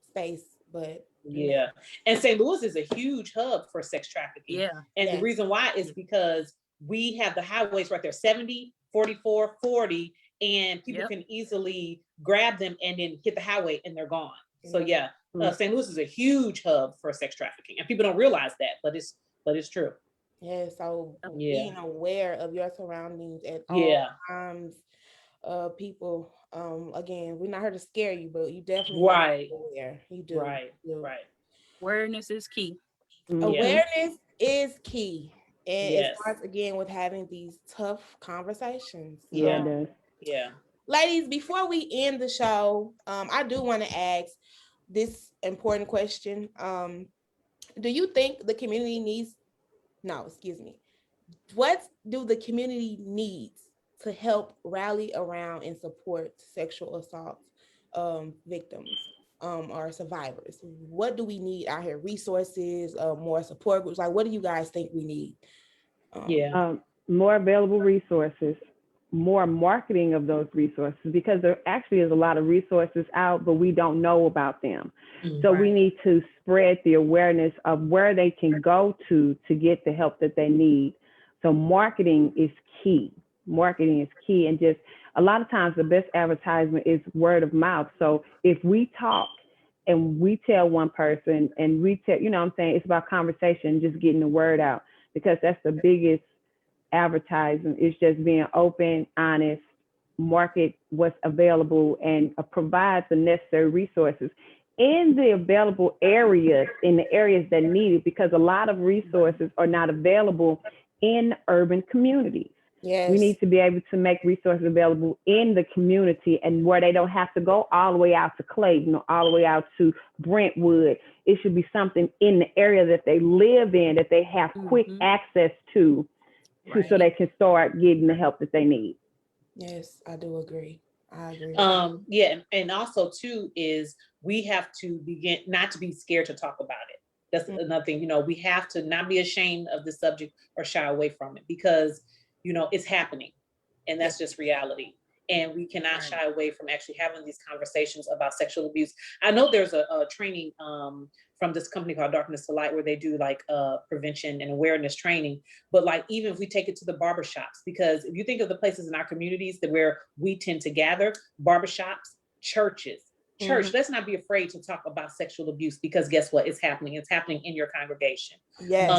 space. But yeah, and St. Louis is a huge hub for sex trafficking. Yeah. And the reason why is because we have the highways right there, 70, 44, 40, and people can easily grab them and then hit the highway and they're gone. So yeah, St. Louis is a huge hub for sex trafficking, and people don't realize that, but it's true. Yeah, so being aware of your surroundings at all times, people. Again, we're not here to scare you, but you definitely right. Aware. You do. Right. Awareness is key. Awareness is key, and it starts again with having these tough conversations. Yeah. Ladies, before we end the show, I do want to ask this important question. Do you think the community needs, no, excuse me, what do the community needs to help rally around and support sexual assault victims or survivors? What do we need out here? Resources, more support groups? Like, what do you guys think we need? More available resources, more marketing of those resources, because there actually is a lot of resources out, but we don't know about them. So we need to spread the awareness of where they can go to get the help that they need. So marketing is key. Marketing is key. And just a lot of times the best advertisement is word of mouth. So if we talk and we tell one person and we tell, you know what I'm saying, it's about conversation, just getting the word out, because that's the biggest advertising, is just being open, honest, market what's available, and provide the necessary resources in the available areas, in the areas that need it, because a lot of resources are not available in urban communities. Yes. We need to be able to make resources available in the community, and where they don't have to go all the way out to Clayton or all the way out to Brentwood. It should be something in the area that they live in, that they have quick access to so they can start getting the help that they need. Yes, I do agree. I agree. Yeah, and also too is we have to begin not to be scared to talk about it. That's another thing. You know, we have to not be ashamed of the subject or shy away from it, because you know it's happening, and that's just reality. And we cannot shy away from actually having these conversations about sexual abuse. I know there's a training from this company called Darkness to Light, where they do like prevention and awareness training. But like, even if we take it to the barbershops, because if you think of the places in our communities that where we tend to gather, barbershops, churches, church, let's not be afraid to talk about sexual abuse, because guess what? It's happening. It's happening in your congregation. Yes.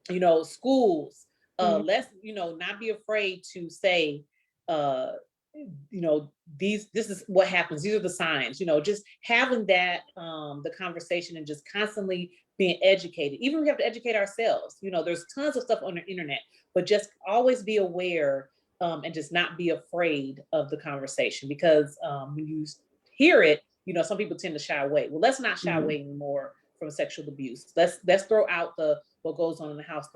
You know, schools, Mhm. let's, you know, not be afraid to say, you know, this is what happens. These are the signs, you know, just having that, the conversation and just constantly being educated. Even we have to educate ourselves. You know, there's tons of stuff on the internet, but just always be aware, and just not be afraid of the conversation, because when you hear it, you know, some people tend to shy away. Well, let's not shy away anymore from sexual abuse. Let's throw out the what goes on in the house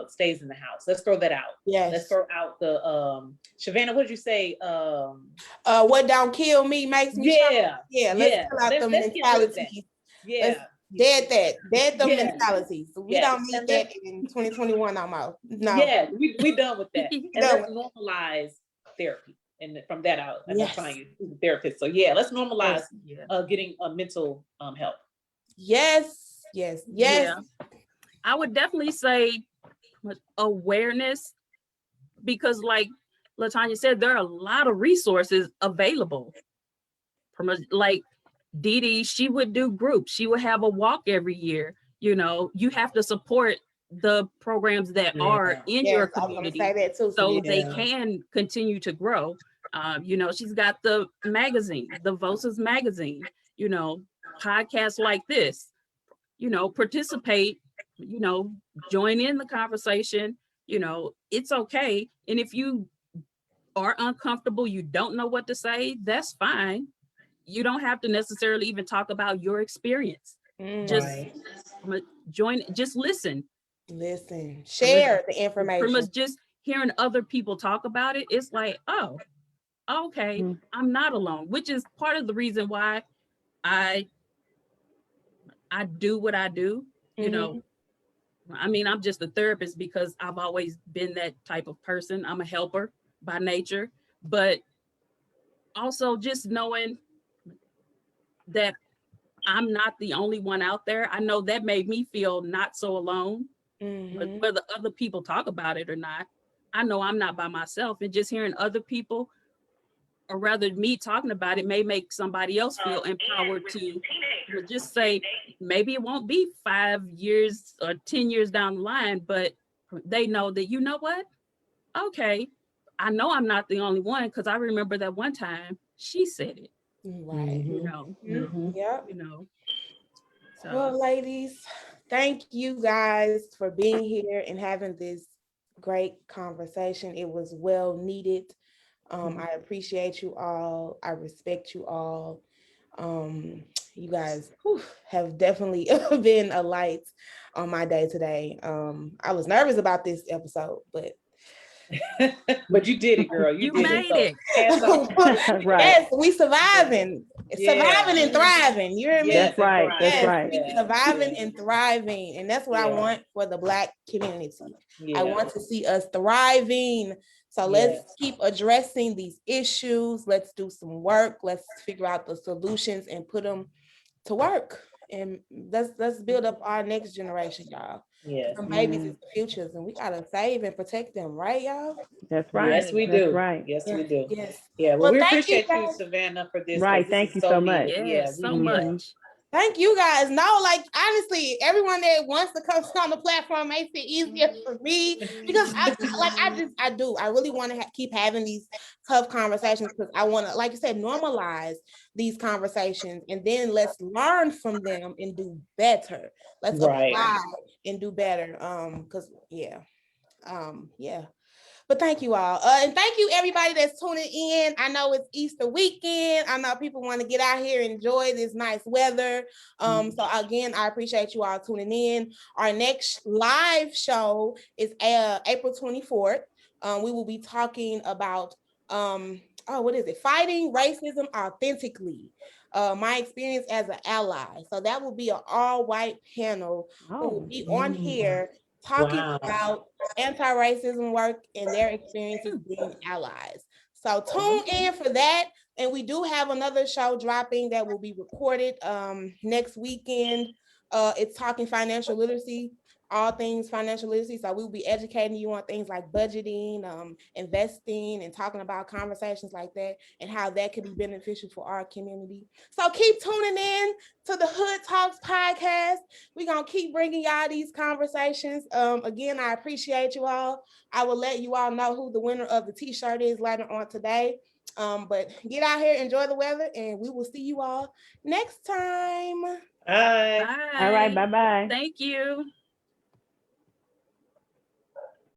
stays in the house. Let's throw that out. Yes. Let's throw out the Shavannah, what did you say? What don't kill me makes me yeah, yeah. Let's kill out the let's get rid of that. mentalities. Yeah. Dead the Yeah. mentalities. We Yes. don't need that in 2021 no more. No. Yeah, we done with that. And Done let's normalize therapy. And from that out, and Yes. I'm telling you, who's a therapist. So yeah, let's normalize Yeah. getting mental help. Yes. Yes. Yes. Yeah. I would definitely say awareness, because like LaTanya said, there are a lot of resources available. From like Dee Dee, she would do groups. She would have a walk every year. You know, you have to support the programs that are in your I was gonna community say that too. so they can continue to grow. You know, she's got the magazine, the Vosa's magazine, you know, podcasts like this, you know, participate, you know, join in the conversation, you know, it's okay. And if you are uncomfortable, you don't know what to say, that's fine. You don't have to necessarily even talk about your experience. Just join, just listen. Listen, share the information. Pretty much just hearing other people talk about it, it's like, oh, okay, I'm not alone, which is part of the reason why I do what I do. You know, I mean, I'm just a therapist because I've always been that type of person. I'm a helper by nature, but also just knowing that I'm not the only one out there. I know that made me feel not so alone. But whether other people talk about it or not, I know I'm not by myself. And just hearing other people, or rather me talking about it, may make somebody else feel empowered to just say, maybe it won't be 5 years or 10 years down the line, but they know that, you know what? Okay, I know I'm not the only one, because I remember that one time she said it. Right. You know. Yeah. You know. So. Well, ladies, thank you guys for being here and having this great conversation. It was well needed. I appreciate you all. I respect you all. You guys have definitely been a light on my day today. I was nervous about this episode, but you did it, girl. You did made it. Right. Yes, we surviving. Surviving and thriving. You hear me? That's right. That's right. Surviving and thriving. And that's what I want for the Black community. I want to see us thriving. So let's keep addressing these issues. Let's do some work. Let's figure out the solutions and put them to work. And let's build up our next generation, y'all. Some babies is the futures, and we gotta save and protect them, right, y'all? That's right. Yes, we That's do. Right. Yes, we do. Yes. Yeah. Well, we thank appreciate you, guys. Savannah, for this. Right. This Thank you so so much. needed. Yes, so much. Thank you guys. No, like honestly, everyone that wants to come on the platform makes it easier for me, because I really want to keep having these tough conversations, because I want to, like you said, normalize these conversations, and then let's learn from them and do better. Let's apply and do better. Because yeah. But thank you all. And thank you everybody that's tuning in. I know it's Easter weekend. I know people want to get out here and enjoy this nice weather. So again, I appreciate you all tuning in. Our next live show is April 24th. We will be talking about fighting racism authentically. My experience as an ally. So that will be an all-white panel who will be on here talking about anti-racism work and their experiences being allies. So tune in for that. And we do have another show dropping that will be recorded next weekend. It's talking financial literacy. all things financial literacy. So we'll be educating you on things like budgeting, investing, and talking about conversations like that and how that could be beneficial for our community. So keep tuning in to the Hood Talks podcast. We're going to keep bringing y'all these conversations. Again, I appreciate you all. I will let you all know who the winner of the t-shirt is later on today. But get out here, enjoy the weather, and we will see you all next time. Bye. Bye. All right, bye-bye. Thank you.